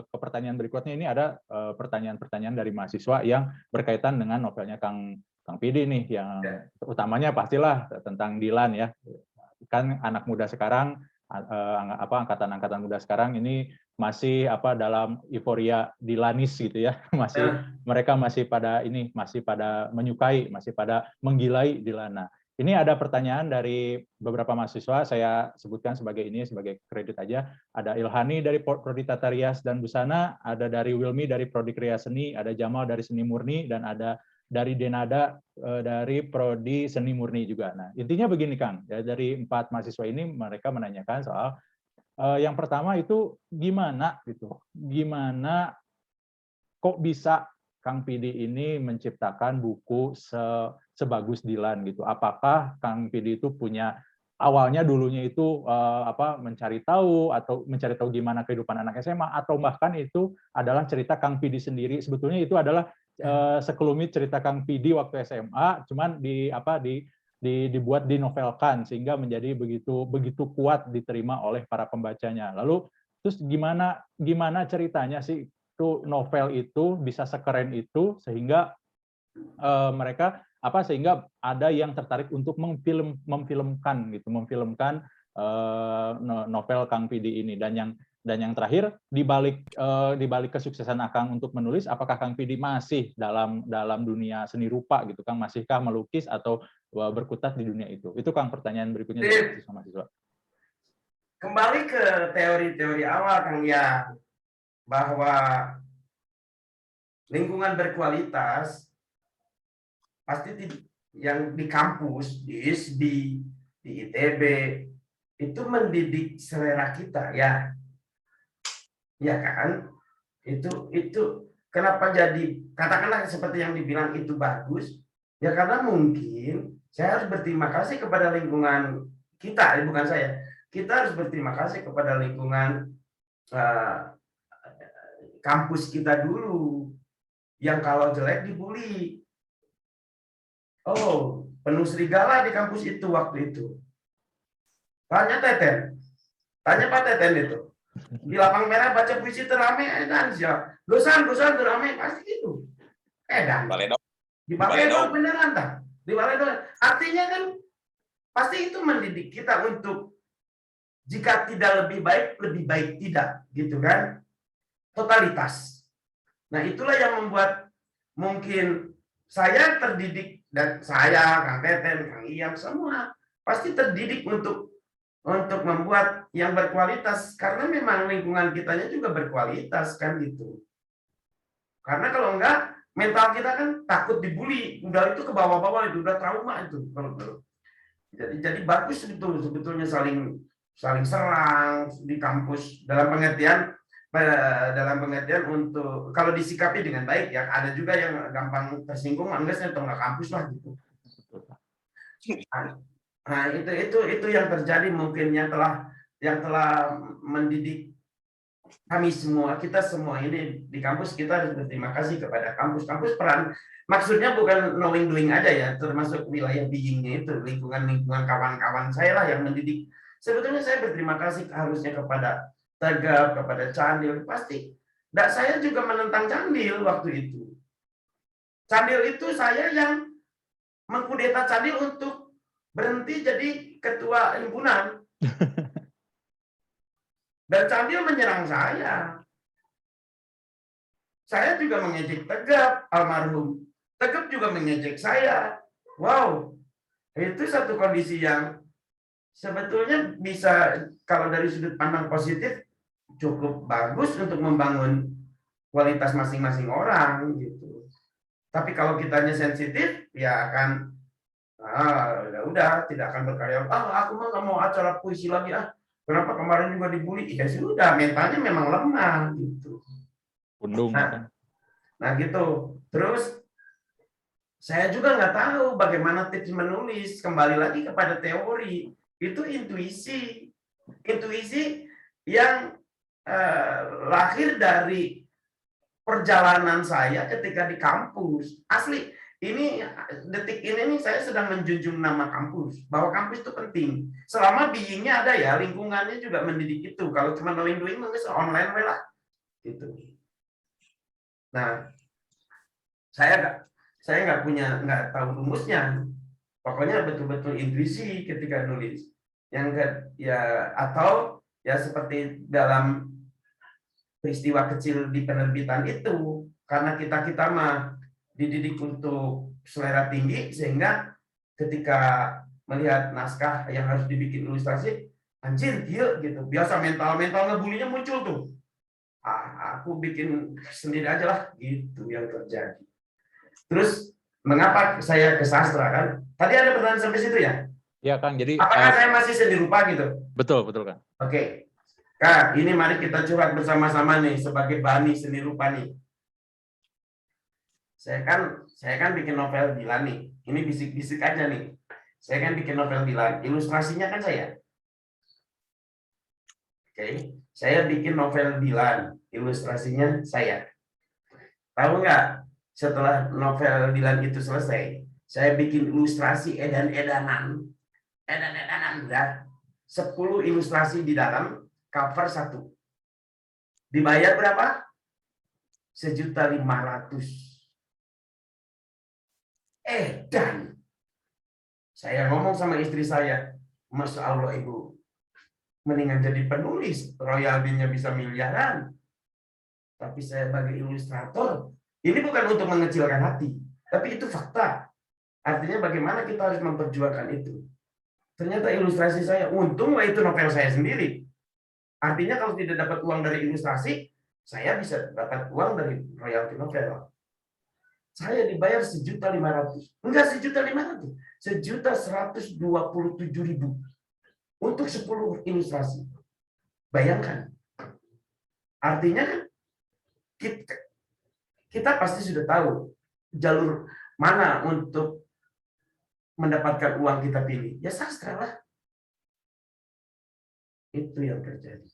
ke pertanyaan berikutnya. Ini ada pertanyaan-pertanyaan dari mahasiswa yang berkaitan dengan novelnya Kang Pidi nih, yang utamanya pastilah tentang Dilan ya. Kan anak muda sekarang, angkatan muda sekarang ini masih dalam euforia Dilanis gitu ya. Mereka masih pada menyukai, masih pada menggilai Dilana. Ini ada pertanyaan dari beberapa mahasiswa, saya sebutkan sebagai kredit aja. Ada Ilhani dari Prodi Tata Rias dan Busana, ada dari Wilmi dari Prodi Kriya Seni, ada Jamal dari Seni Murni, dan ada dari Denada, dari Prodi Seni Murni juga. Nah, intinya begini Kang, ya, dari 4 mahasiswa ini mereka menanyakan soal yang pertama itu gimana gitu, gimana kok bisa Kang Pidi ini menciptakan buku sebagus Dilan gitu. Apakah Kang Pidi itu punya awalnya dulunya itu mencari tahu atau mencari tahu gimana kehidupan anak SMA, atau bahkan itu adalah cerita Kang Pidi sendiri. Sebetulnya itu adalah sekelumit cerita Kang Pidi waktu SMA, cuman dibuat dinovelkan sehingga menjadi begitu kuat diterima oleh para pembacanya. Lalu terus gimana ceritanya sih itu novel itu bisa sekeren itu sehingga mereka sehingga ada yang tertarik untuk memfilmkan novel Kang Pidi ini. Dan yang terakhir, di balik kesuksesan Akang untuk menulis, apakah Kang Pidi masih dalam dari seni rupa gitu, Kang? Masihkah melukis atau berkutat di dunia itu? Itu Kang pertanyaan berikutnya dari mahasiswa. Kembali ke teori-teori awal Kang ya, bahwa lingkungan berkualitas pasti yang di kampus, di ISB, di ITB itu mendidik selera kita ya. Ya kan? Itu kenapa jadi katakanlah seperti yang dibilang itu bagus? Ya karena mungkin saya harus berterima kasih kepada lingkungan kita, bukan saya. Kita harus berterima kasih kepada lingkungan kampus kita dulu, yang kalau jelek dibully. Oh, penuh serigala di kampus itu waktu itu. Tanya Teten, tanya Pak Teten itu. Di lapang merah baca puisi terame, dan siapa? Dosan terame, pasti gitu. Dan di Baledong beneran tak? Di Baledong. Artinya kan pasti itu mendidik kita untuk jika tidak lebih baik tidak, gitu kan? Totalitas. Nah, itulah yang membuat mungkin saya terdidik, dan saya, Kang Teten, Kang Iyam, semua pasti terdidik untuk membuat yang berkualitas, karena memang lingkungan kitanya juga berkualitas kan gitu. Karena kalau enggak, mental kita kan takut dibully, udah itu ke bawah-bawah, itu udah trauma itu. Jadi bagus sebetulnya saling serang di kampus dalam pengertian untuk kalau disikapi dengan baik ya. Ada juga yang gampang tersinggung, enggak saya nggak kampus lah gitu. Nah, itu yang terjadi mungkin yang telah mendidik kami semua, kita semua ini di kampus. Kita harus berterima kasih kepada kampus. Kampus peran maksudnya bukan knowing doing aja ya, termasuk wilayah beingnya itu, lingkungan kawan-kawan saya lah yang mendidik. Sebetulnya saya berterima kasih harusnya kepada Tegap, kepada Candil, pasti. Dan saya juga menentang Candil waktu itu. Candil itu saya yang mengkudeta Candil untuk berhenti jadi ketua himpunan. Dan Candil menyerang saya. Saya juga mengejek Tegap, almarhum. Tegap juga mengejek saya. Wow, itu satu kondisi yang sebetulnya bisa, kalau dari sudut pandang positif, cukup bagus untuk membangun kualitas masing-masing orang gitu. Tapi kalau kitanya sensitif, ya akan udah tidak akan berkarya. Aku mah nggak mau acara puisi lagi Kenapa kemarin juga dibully? Ya sudah, mentalnya memang lemah gitu. Nah gitu. Terus saya juga nggak tahu bagaimana tips menulis. Kembali lagi kepada teori. Itu intuisi yang lahir dari perjalanan saya ketika di kampus. Asli, detik ini saya sedang menjunjung nama kampus, bahwa kampus itu penting. Selama beingnya ada ya, lingkungannya juga mendidik itu. Kalau cuma knowing doing, mungkin online lah. Gitu. Nah, saya nggak tahu rumusnya. Pokoknya betul-betul intuisi ketika nulis. Atau seperti dalam peristiwa kecil di penerbitan itu, karena kita mah dididik untuk selera tinggi, sehingga ketika melihat naskah yang harus dibikin ilustrasi, anjir dia gitu, biasa mental ngebulinya muncul tuh. Aku bikin sendiri aja lah, gitu yang terjadi. Terus Mengapa saya ke sastra kan? Tadi ada pertanyaan sampai situ ya? Ya Kang, jadi Apakah saya masih seni rupa gitu? betul Kang. Oke. Kak, ini mari kita curhat bersama-sama nih sebagai Bani seni rupa nih. Saya kan bikin novel Dilan nih. Ini bisik-bisik aja nih. Saya kan bikin novel Dilan. Ilustrasinya kan saya. Oke. Saya bikin novel Dilan. Ilustrasinya saya. Tahu nggak? Setelah novel Dilan itu selesai, saya bikin ilustrasi edan-edanan ya. 10 ilustrasi di dalam cover 1. Dibayar berapa? 1.500.000. Dan saya ngomong sama istri saya, Masya Allah Ibu, mendingan jadi penulis, royaltinya bisa miliaran. Tapi saya sebagai ilustrator, ini bukan untuk mengecilkan hati, tapi itu fakta. Artinya bagaimana kita harus memperjuangkan itu. Ternyata ilustrasi saya, untunglah itu novel saya sendiri. Artinya kalau tidak dapat uang dari ilustrasi, saya bisa dapat uang dari royalti novel. Saya dibayar 1.500.000. Enggak 1.500.000, 1.127.000 untuk 10 ilustrasi. Bayangkan. Artinya kan kita pasti sudah tahu jalur mana untuk mendapatkan uang kita pilih. Ya sastra lah. Itu yang terjadi.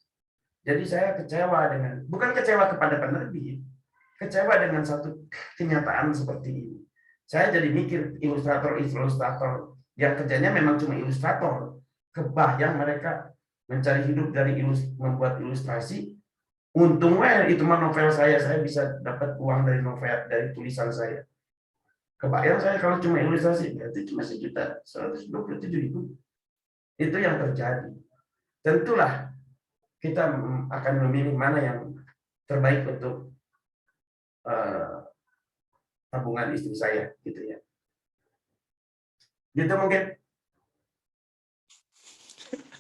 Jadi saya kecewa dengan, bukan kecewa kepada penerbit, kecewa dengan satu kenyataan seperti ini. Saya jadi mikir ilustrator yang kerjanya memang cuma ilustrator, kebayang mereka mencari hidup dari membuat ilustrasi. Untungnya itu mah novel saya bisa dapat uang dari novel, dari tulisan saya. Kebayang saya kalau cuma ilustrasi, berarti cuma 1.127.000. Itu yang terjadi. Tentulah kita akan memilih mana yang terbaik untuk tabungan istri saya, gitu ya. Gitu mungkin.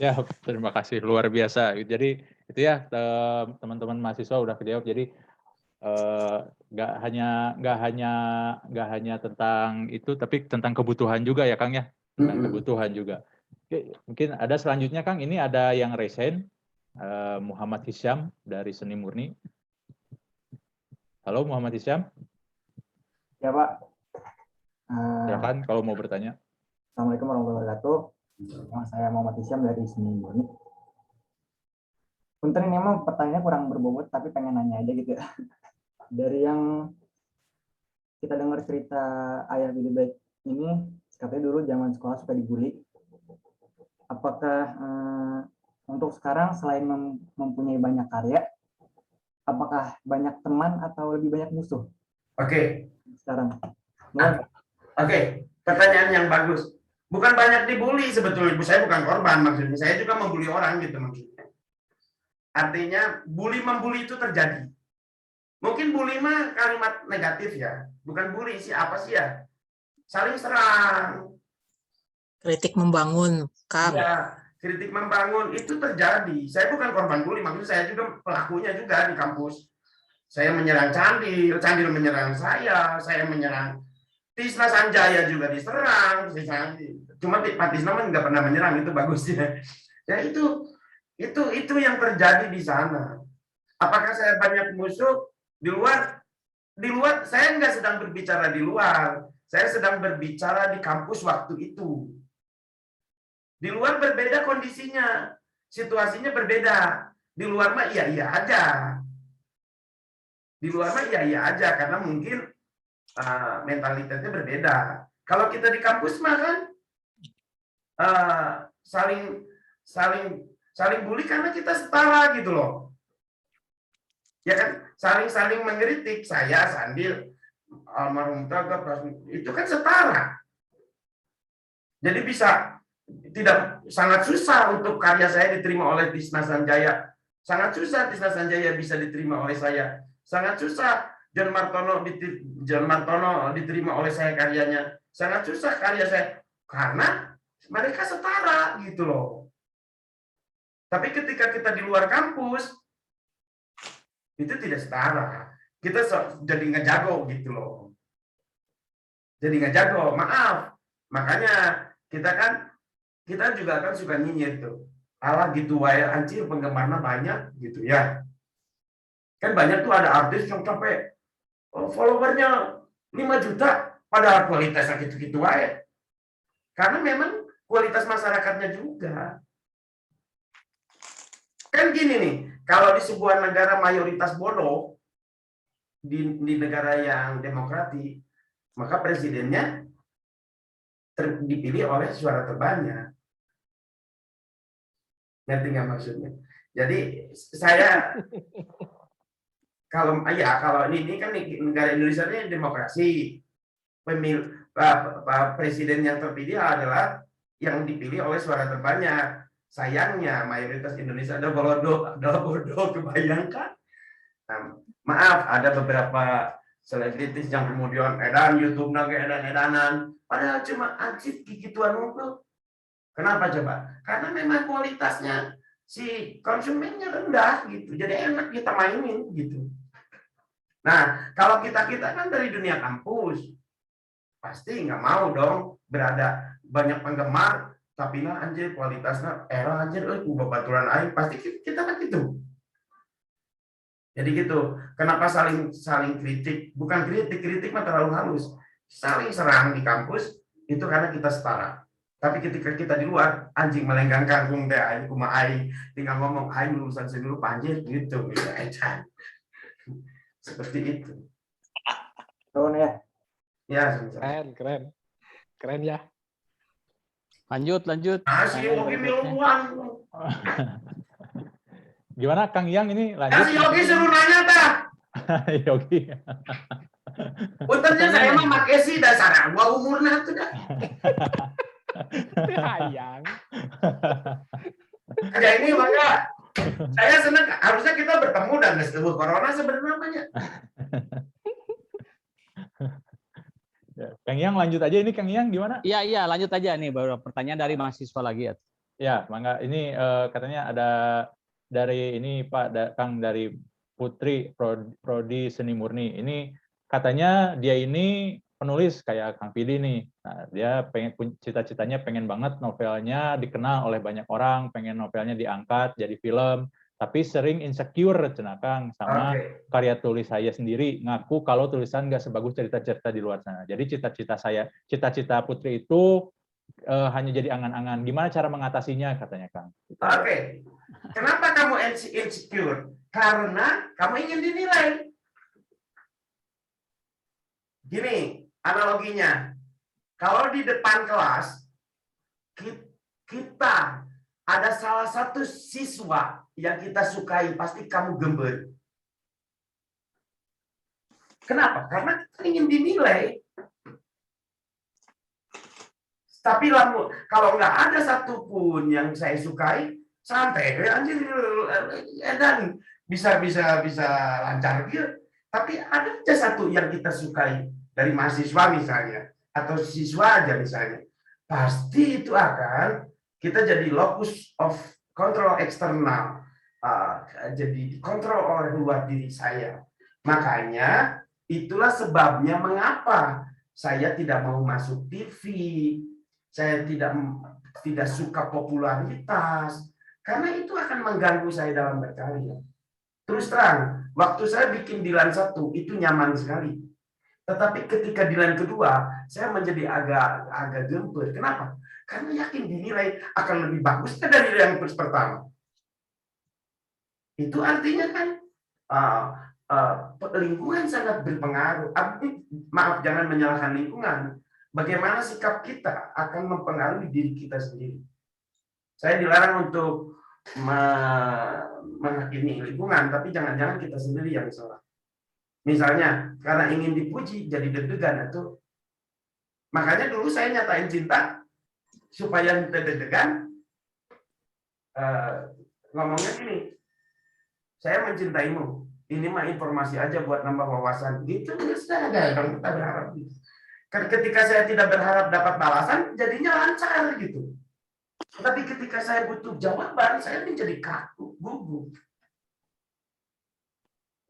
Ya, terima kasih, luar biasa. Jadi itu ya teman-teman mahasiswa udah kejawab. Jadi nggak hanya tentang itu, tapi tentang kebutuhan juga ya Kang ya, tentang kebutuhan juga. Oke, mungkin ada selanjutnya Kang. Ini ada yang resen, Muhammad Hisyam dari Seni Murni. Halo Muhammad Hisyam. Ya Pak. Silakan kalau mau bertanya. Assalamualaikum warahmatullahi wabarakatuh. Saya Muhammad Hisyam dari Seni Murni. Punten ini emang pertanyaannya kurang berbobot, tapi pengen nanya aja gitu ya. Dari yang kita dengar cerita Ayah Willy Baik ini, katanya dulu zaman sekolah suka dibully. Apakah untuk sekarang selain mempunyai banyak karya, apakah banyak teman atau lebih banyak musuh? Oke. Sekarang. Oke, pertanyaan yang bagus. Bukan banyak dibully sebetulnya, Ibu saya bukan korban maksudnya. Saya juga membuli orang gitu maksudnya. Artinya bully-membuli itu terjadi. Mungkin bully mah kalimat negatif ya. Bukan bully sih, apa sih ya? Saling serang. Kritik membangun, Kang. Ya, kritik membangun itu terjadi. Saya bukan korban bully, maksudnya saya juga pelakunya juga di kampus. Saya menyerang Candil, Candil menyerang saya menyerang Tisna Sanjaya juga diserang. Cuma Pak Tisna nggak pernah menyerang, itu bagusnya. Ya itu yang terjadi di sana. Apakah saya banyak musuh di luar? Di luar saya nggak sedang berbicara di luar. Saya sedang berbicara di kampus waktu itu. Di luar berbeda kondisinya, situasinya berbeda. Di luar mah iya aja. Di luar mah iya aja karena mungkin mentalitasnya berbeda. Kalau kita di kampus mah kan saling bully karena kita setara gitu loh. Ya kan, saling mengkritik. Saya Sandil, almarhum Taga, itu kan setara. Jadi tidak sangat susah untuk karya saya diterima oleh Tisna Sanjaya. Sangat susah Tisna Sanjaya bisa diterima oleh saya. Sangat susah John Martono diterima oleh saya karyanya. Sangat susah karya saya karena mereka setara gitu loh. Tapi ketika kita di luar kampus itu tidak setara. Kita jadi ngejago gitu loh. jadi nggak jago, maaf. Makanya kita juga kan suka nyinyir tuh. Alah gitu wae anjir penggemarnya banyak gitu ya. Kan banyak tuh ada artis yang sampai followernya 5 juta padahal kualitasnya gitu-gitu wae. Karena memang kualitas masyarakatnya juga. Kan gini nih, kalau di sebuah negara mayoritas bodoh, di negara yang demokratik, maka presidennya dipilih oleh suara terbanyak. Ngerti nggak maksudnya? Jadi saya kalau ini kan negara Indonesia ini demokrasi, presiden yang terpilih adalah yang dipilih oleh suara terbanyak. Sayangnya mayoritas Indonesia adalah bodoh, kebayangkan. Nah, maaf, ada beberapa selebritis yang kemudian edan YouTube naga edan-edanan, padahal cuma anjir gigituan ngumpul. Kenapa coba? Karena memang kualitasnya si konsumennya rendah gitu, jadi enak kita mainin gitu. Nah, kalau kita kan dari dunia kampus, pasti nggak mau dong berada banyak penggemar, tapi nah anjir kualitasnya anjir, babaturan aing, pasti kita kan gitu. Jadi gitu. Kenapa saling kritik? Bukan kritik mah terlalu halus. Saling serang di kampus itu karena kita setara. Tapi ketika kita di luar, anjing melenggang kangkung teh aing kumaha aing, tinggal ngomong aing lulusan seni rupa anjir gitu aja. Seperti itu. Keren ya. Ya, keren ya. Lanjut. Masih Yogi miluan. Gimana Kang Yang ini lanjut? Si Yogi suruh nanya dah. Yogi. Puntennya saya mah make sih dasar gua umurna tuh dah. Hayang. Ada ini maka saya senang, harusnya kita bertemu dan nggak corona sebenarnya. Ya, Kang Yang lanjut aja ini Kang Yang gimana? Iya lanjut aja nih baru pertanyaan dari mahasiswa lagi ya. Ya, mangga ini katanya ada dari ini Pak Kang dari Putri Prodi Seni Murni. Ini katanya dia ini penulis kayak Kang Pidi nih. Nah, dia cita-citanya pengen banget novelnya dikenal oleh banyak orang, pengen novelnya diangkat jadi film, tapi sering insecure cenah Kang sama karya tulis saya sendiri, ngaku kalau tulisan nggak sebagus cerita-cerita di luar sana. Jadi cita-cita Putri itu hanya jadi angan-angan. Gimana cara mengatasinya katanya Kang? Oke. Kenapa kamu insecure? Karena kamu ingin dinilai. Gini analoginya, kalau di depan kelas kita ada salah satu siswa yang kita sukai, pasti kamu gember. Kenapa? Karena kita ingin dinilai. Tapi kalau nggak ada satupun yang saya sukai, santai, anjir, dan bisa lancar gitu. Tapi ada aja satu yang kita sukai dari mahasiswa misalnya, atau siswa aja misalnya, pasti itu akan kita jadi locus of control eksternal, jadi dikontrol oleh luar diri saya. Makanya itulah sebabnya mengapa saya tidak mau masuk TV, saya tidak suka popularitas, karena itu akan mengganggu saya dalam berkarya. Terus terang, waktu saya bikin Dilan 1 itu nyaman sekali. Tetapi ketika Dilan kedua, saya menjadi agak gempur. Kenapa? Karena yakin dinilai akan lebih bagus dari yang pertama. Itu artinya kan lingkungan sangat berpengaruh. Maaf, jangan menyalahkan lingkungan. Bagaimana sikap kita akan mempengaruhi diri kita sendiri. Saya dilarang untuk menghakimi lingkungan, tapi jangan-jangan kita sendiri yang salah. Misalnya, karena ingin dipuji, jadi deg-degan itu. Makanya dulu saya nyatain cinta, supaya deg-degan, ngomongnya gini, saya mencintaimu, ini mah informasi aja buat nambah wawasan. Gitu, sudah ada yang kita berharap. Ketika saya tidak berharap dapat balasan, jadinya lancar gitu. Tapi ketika saya butuh jawaban, saya menjadi kaku, gugup.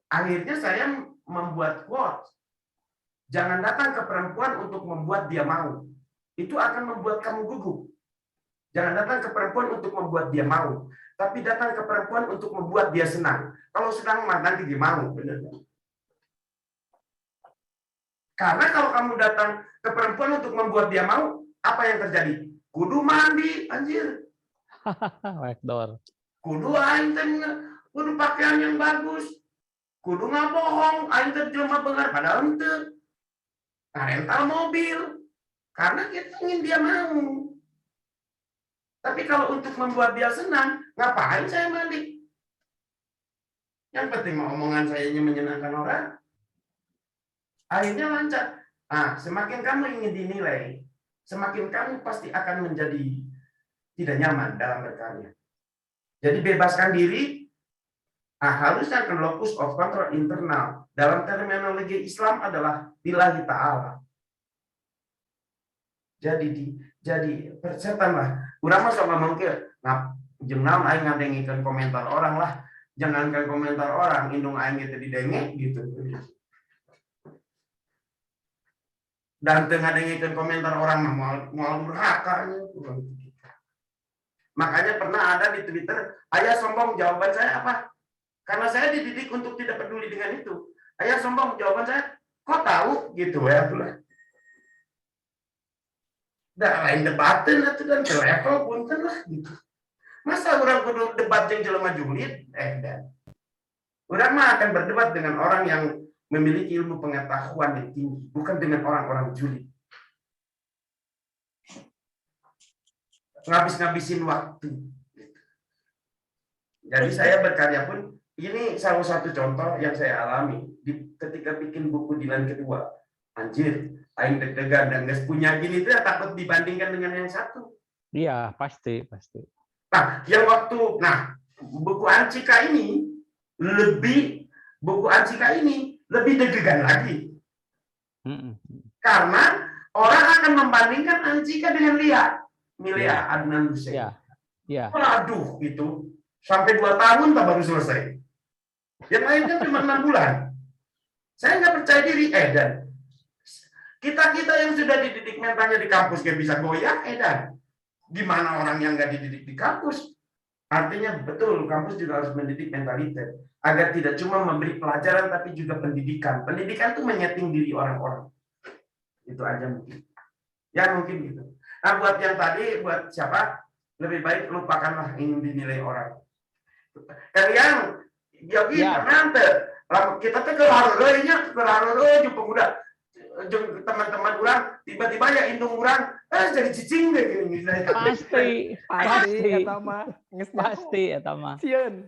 Akhirnya saya membuat quote. Jangan datang ke perempuan untuk membuat dia mau. Itu akan membuat kamu gugup. Jangan datang ke perempuan untuk membuat dia mau. Tapi datang ke perempuan untuk membuat dia senang. Kalau senang mah nanti dia mau. Benar. Karena kalau kamu datang ke perempuan untuk membuat dia mau, apa yang terjadi? Kudu mandi, anjir. Backdoor. Kudu aing kudu pakaian yang bagus. Kudu nggak bohong, aing teh jelema beungar padahal henteu. Rental mobil. Karena kita ingin dia mau. Tapi kalau untuk membuat dia senang, ngapain saya mandi? Yang penting omongan saya ini menyenangkan orang. Akhirnya lancar. Nah, semakin kamu ingin dinilai, semakin kamu pasti akan menjadi tidak nyaman dalam berkarya. Jadi bebaskan diri, harusnya ke locus of control internal. Dalam terminologi Islam adalah lillahi ta'ala. Jadi persetan lah. Urang mah sok ngomong ke, jeung naon aing ngadengikeun komentar orang lah. Jangankan komentar orang, indung aing gitu didenge gitu. Dan tengah dengikeun komentar orang mah moal durhaka. Makanya pernah ada di Twitter, ayah sombong, jawaban saya apa? Karena saya dididik untuk tidak peduli dengan itu. Ayah sombong, jawaban saya, kok tahu? Gitu ya. Dah lain debatin itu dan ke level punten lah gitu. Masa orang kudu debat jeung jelema julid? Dan orang mah akan berdebat dengan orang yang memiliki ilmu pengetahuan yang tinggi, bukan dengan orang-orang julid. Ngabis-ngabisin waktu. Jadi saya berkarya pun, ini salah satu contoh yang saya alami ketika bikin buku Dilan kedua. Anjir, aing deg-degan dan guys punya gini itu ya takut dibandingkan dengan yang satu. Iya, pasti. Nah, yang buku Ancika ini lebih deg-degan lagi. Karena orang akan membandingkan Ancika dengan Milia Adnan Hussein. Iya. Waduh, itu sampai 2 tahun tak baru selesai. Yang lainnya cuma 6 bulan. Saya nggak percaya diri, dan kita yang sudah dididik mentalnya di kampus kayak bisa goyah, dan gimana orang yang nggak dididik di kampus? Artinya betul, kampus juga harus mendidik mentalitas agar tidak cuma memberi pelajaran tapi juga pendidikan. Pendidikan itu menyeting diri orang-orang. Itu aja mungkin. Ya mungkin gitu. Nah buat yang tadi, buat siapa? Lebih baik lupakanlah ingin dinilai orang. Kalian, Yogi, nanti kita tuh kelarurnya juga pemuda. Teman-teman orang tiba-tiba ya indung orang jadi cicing deh gini. Pasti eta mah.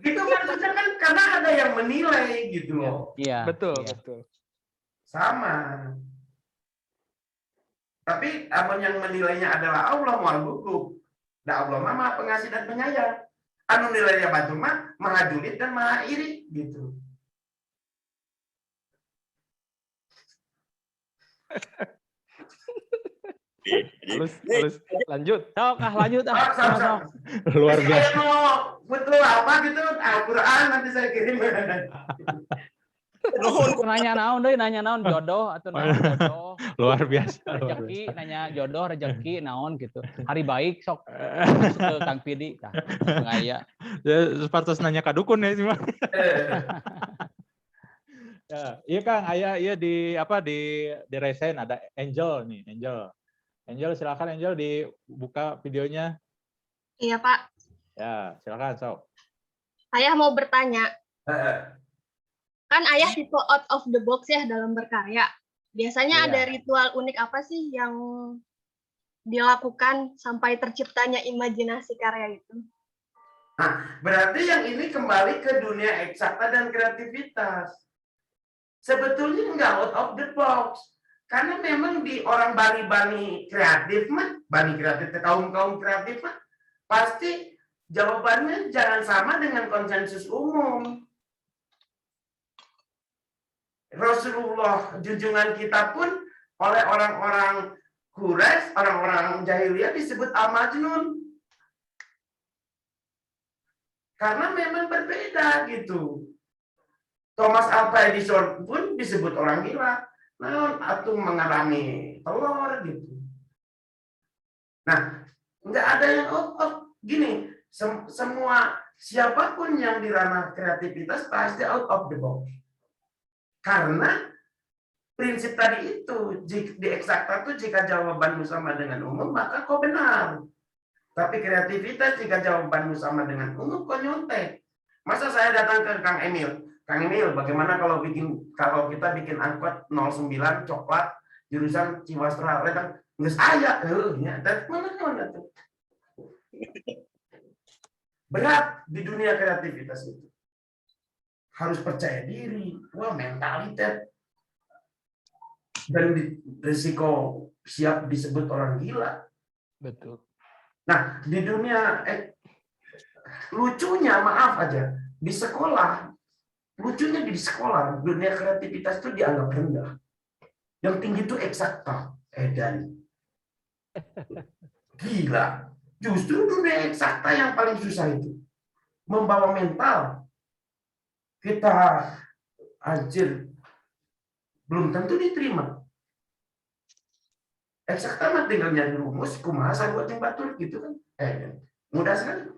Itu maksudnya kan karena ada yang menilai gitu loh. Iya. Betul. Sama. Tapi apa yang menilainya adalah Allah mual gugup. Da Allah mah Maha Pengasih dan Penyayang. Anu nilainya batu mah Maha Julid dan Maha Iri gitu. Halus. Lanjut. Lanjut. Luar biasa. Betul apa gitu Al-Quran nanti saya kirim. Nanya naon jodoh atau naon jodoh. Luar biasa. Rezeki nanya jodoh, rezeki naon gitu. Hari baik sok masuk ke Kang Pidi. Tah, ngaya. Ya sepatus nanya ka dukun ya sih mah. Ya, iya Kang, iya di resign ada Angel nih, Angel silakan Angel dibuka videonya. Iya Pak. Ya, silakan Sok. Ayah mau bertanya. Kan Ayah tipe out of the box ya dalam berkarya. Biasanya ada ritual unik apa sih yang dilakukan sampai terciptanya imajinasi karya itu? Nah, berarti yang ini kembali ke dunia eksakta dan kreativitas. Sebetulnya nggak out of the box. Karena memang di orang bani kreatif mah, kaum kreatif mah, pasti jawabannya jangan sama dengan konsensus umum. Rasulullah junjungan kita pun oleh orang-orang Quraisy, orang-orang jahiliyah disebut al-majnun. Karena memang berbeda gitu. Thomas Alva Edison pun disebut orang gila. Nah, atau mengalami telur gitu. Nah, nggak ada yang gini. Semua siapapun yang di ranah kreativitas pasti out of the box. Karena prinsip tadi itu, di eksakta itu jika jawabanmu sama dengan umum, maka kau benar. Tapi kreativitas jika jawabanmu sama dengan umum, kau nyontek. Masa saya datang ke Kang Emil, Kang Emil, bagaimana kalau kita bikin angkot 09 coklat jurusan Ciwastra, nggak saya, mana tuh. Berat di dunia kreativitas itu. Harus percaya diri, wah mentalitas. Dan risiko siap disebut orang gila. Betul. Nah, di dunia lucunya maaf aja, di sekolah, lucunya di sekolah, dunia kreativitas itu dianggap rendah. Yang tinggi itu eksakta, dan gila. Justru dunia eksakta yang paling susah itu. Membawa mental. Kita anjir, belum tentu diterima. Eksakta mah tinggal nyari rumus, kumaha buat yang batur gitu kan. Mudah sekali.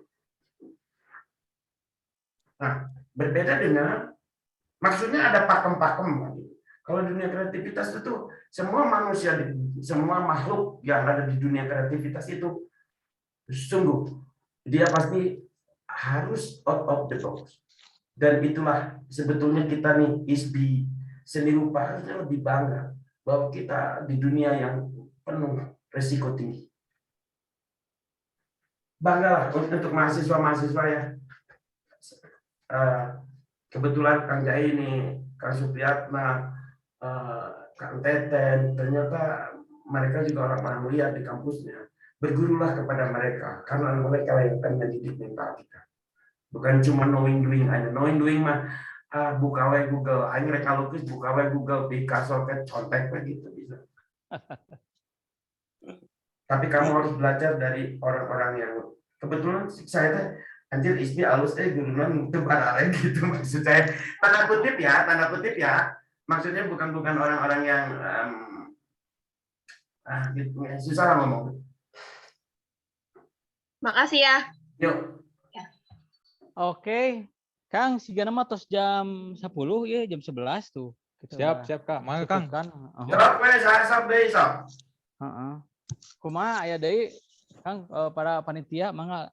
Nah, berbeda dengan maksudnya ada pakem-pakem. Kalau dunia kreativitas itu semua manusia, semua makhluk yang ada di dunia kreativitas itu sungguh dia pasti harus out of the box. Dan itulah sebetulnya kita nih ISBI seni rupa harusnya lebih bangga bahwa kita di dunia yang penuh resiko tinggi. Banggalah untuk mahasiswa-mahasiswa ya. Kebetulan Kang Jai ini, Kang Supriyatna, Kang Teten, ternyata mereka juga orang mulia di kampusnya. Bergurulah kepada mereka, karena mereka yang akan mendidik mental kita. Bukan cuma knowing doing aja. Knowing doing mah buka we Google, aing rek ngalukis buka we Google Picasso ke contek begitu bisa. Tapi kamu harus belajar dari orang-orang yang kebetulan saya teh anjir ISBI alus gurunya itu barang gitu maksud saya. Tanda kutip ya. Maksudnya bukan orang-orang yang gitu, susah lah ngomong. Makasih ya. Yuk. Oke, Kang, sigana mah tos jam 10 ya, jam 11 tuh. Siap Kak. Mangga Kang. Jawab we saya besok. Kumaha aya deui Kang para panitia mangga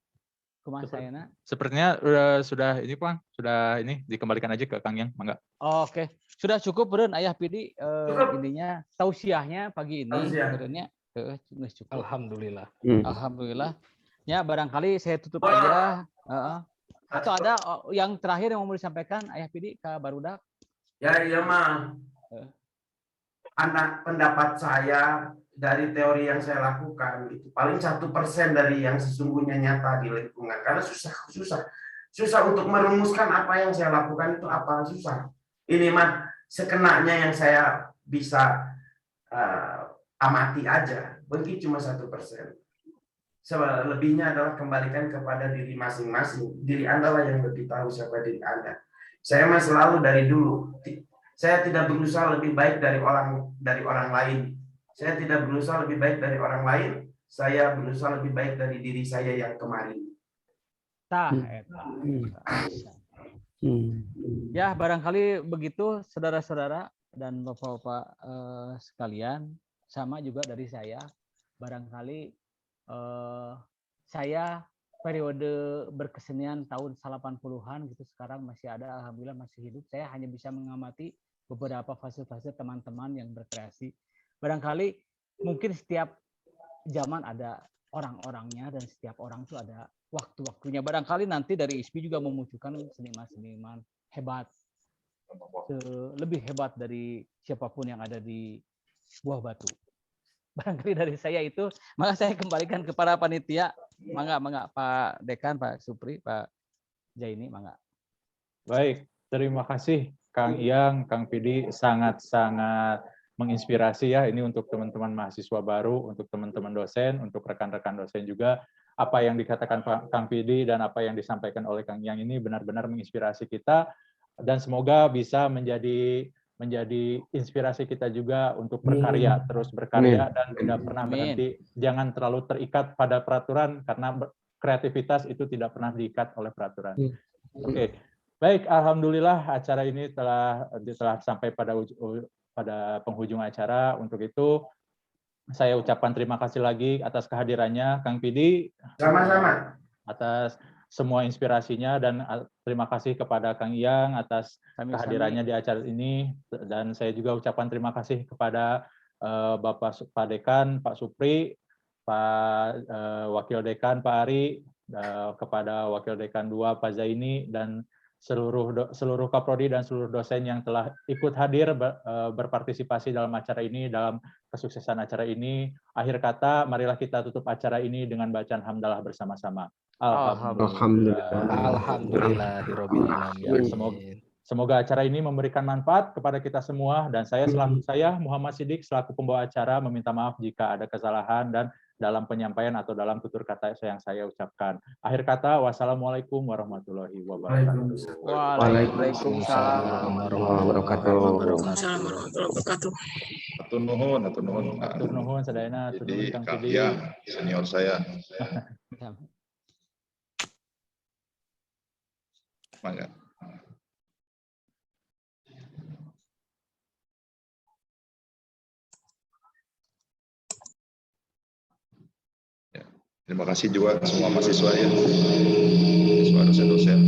kumaha sayana? Sepertinya sudah ini Kang, sudah ini dikembalikan aja ke Kang Yang, mangga. Oke. Sudah cukup beureun Ayah Pidi ininya tausiahnya pagi ini beureunnya cukup. Alhamdulillah. Alhamdulillah. Ya barangkali saya tutup aja. Atau ada yang terakhir yang mau disampaikan Ayah Pidi ke Barudak? Ya iya mah. Anak pendapat saya dari teori yang saya lakukan gitu. Paling 1% dari yang sesungguhnya nyata di lingkungan. Karena susah untuk merumuskan apa yang saya lakukan itu apa susah. Ini mah sekenanya yang saya bisa amati aja. Mungkin cuma 1%. Selebihnya adalah kembalikan kepada diri masing-masing. Diri Anda lah yang lebih tahu siapa diri Anda. Saya mah selalu dari dulu. Saya tidak berusaha lebih baik dari orang lain. Saya tidak berusaha lebih baik dari orang lain. Saya berusaha lebih baik dari diri saya yang kemarin. Ya, barangkali begitu saudara-saudara dan bapak-bapak sekalian, sama juga dari saya. Barangkali saya periode berkesenian tahun 80-an gitu sekarang masih ada, alhamdulillah masih hidup. Saya hanya bisa mengamati beberapa fase-fase teman-teman yang berkreasi. Barangkali mungkin setiap zaman ada orang-orangnya dan setiap orang itu ada waktu-waktunya. Barangkali nanti dari ISBI juga memunculkan seniman-seniman hebat, lebih hebat dari siapapun yang ada di Buah Batu. Barangkali dari saya itu, maka saya kembalikan kepada panitia. Mangga Pak Dekan, Pak Supri, Pak Jaini, mangga. Baik, terima kasih Kang Yang, Kang Pidi, sangat-sangat menginspirasi ya ini untuk teman-teman mahasiswa baru, untuk teman-teman dosen, untuk rekan-rekan dosen juga. Apa yang dikatakan Kang Pidi dan apa yang disampaikan oleh Kang Yang ini benar-benar menginspirasi kita dan semoga bisa menjadi menjadi inspirasi kita juga untuk berkarya, terus berkarya dan tidak pernah berhenti. Jangan terlalu terikat pada peraturan karena kreativitas itu tidak pernah diikat oleh peraturan. Oke. Baik, alhamdulillah acara ini telah sampai pada penghujung acara. Untuk itu saya ucapkan terima kasih lagi atas kehadirannya Kang Pidi. Sama-sama. Atas semua inspirasinya, dan terima kasih kepada Kang Iyang atas kehadirannya di acara ini, dan saya juga ucapkan terima kasih kepada Bapak Pak Dekan, Pak Supri, Pak Wakil Dekan Pak Ari, kepada Wakil Dekan 2 Pak Zaini, dan seluruh Kaprodi dan seluruh dosen yang telah ikut hadir berpartisipasi dalam acara ini, dalam kesuksesan acara ini. Akhir kata, marilah kita tutup acara ini dengan bacaan hamdalah bersama-sama. Alhamdulillah. Semoga acara ini memberikan manfaat kepada kita semua, dan saya Muhammad Siddiq selaku pembawa acara meminta maaf jika ada kesalahan dan dalam penyampaian atau dalam tutur kata yang saya ucapkan. Akhir kata, wassalamualaikum warahmatullahi wabarakatuh. Waalaikumsalam warahmatullahi wabarakatuh. Atur nuhun. Atur nuhun sadayana, jadi Kang Iyang senior saya. Mangga. Terima kasih juga semua mahasiswa ya, mahasiswa dosen-dosen.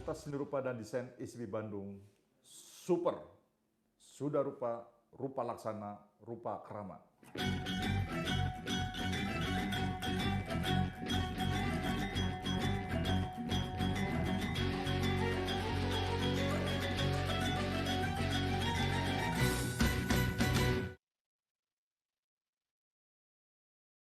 Fakultas Seni Rupa dan Desain ISB Bandung, super, sudah rupa, rupa laksana, rupa keramat.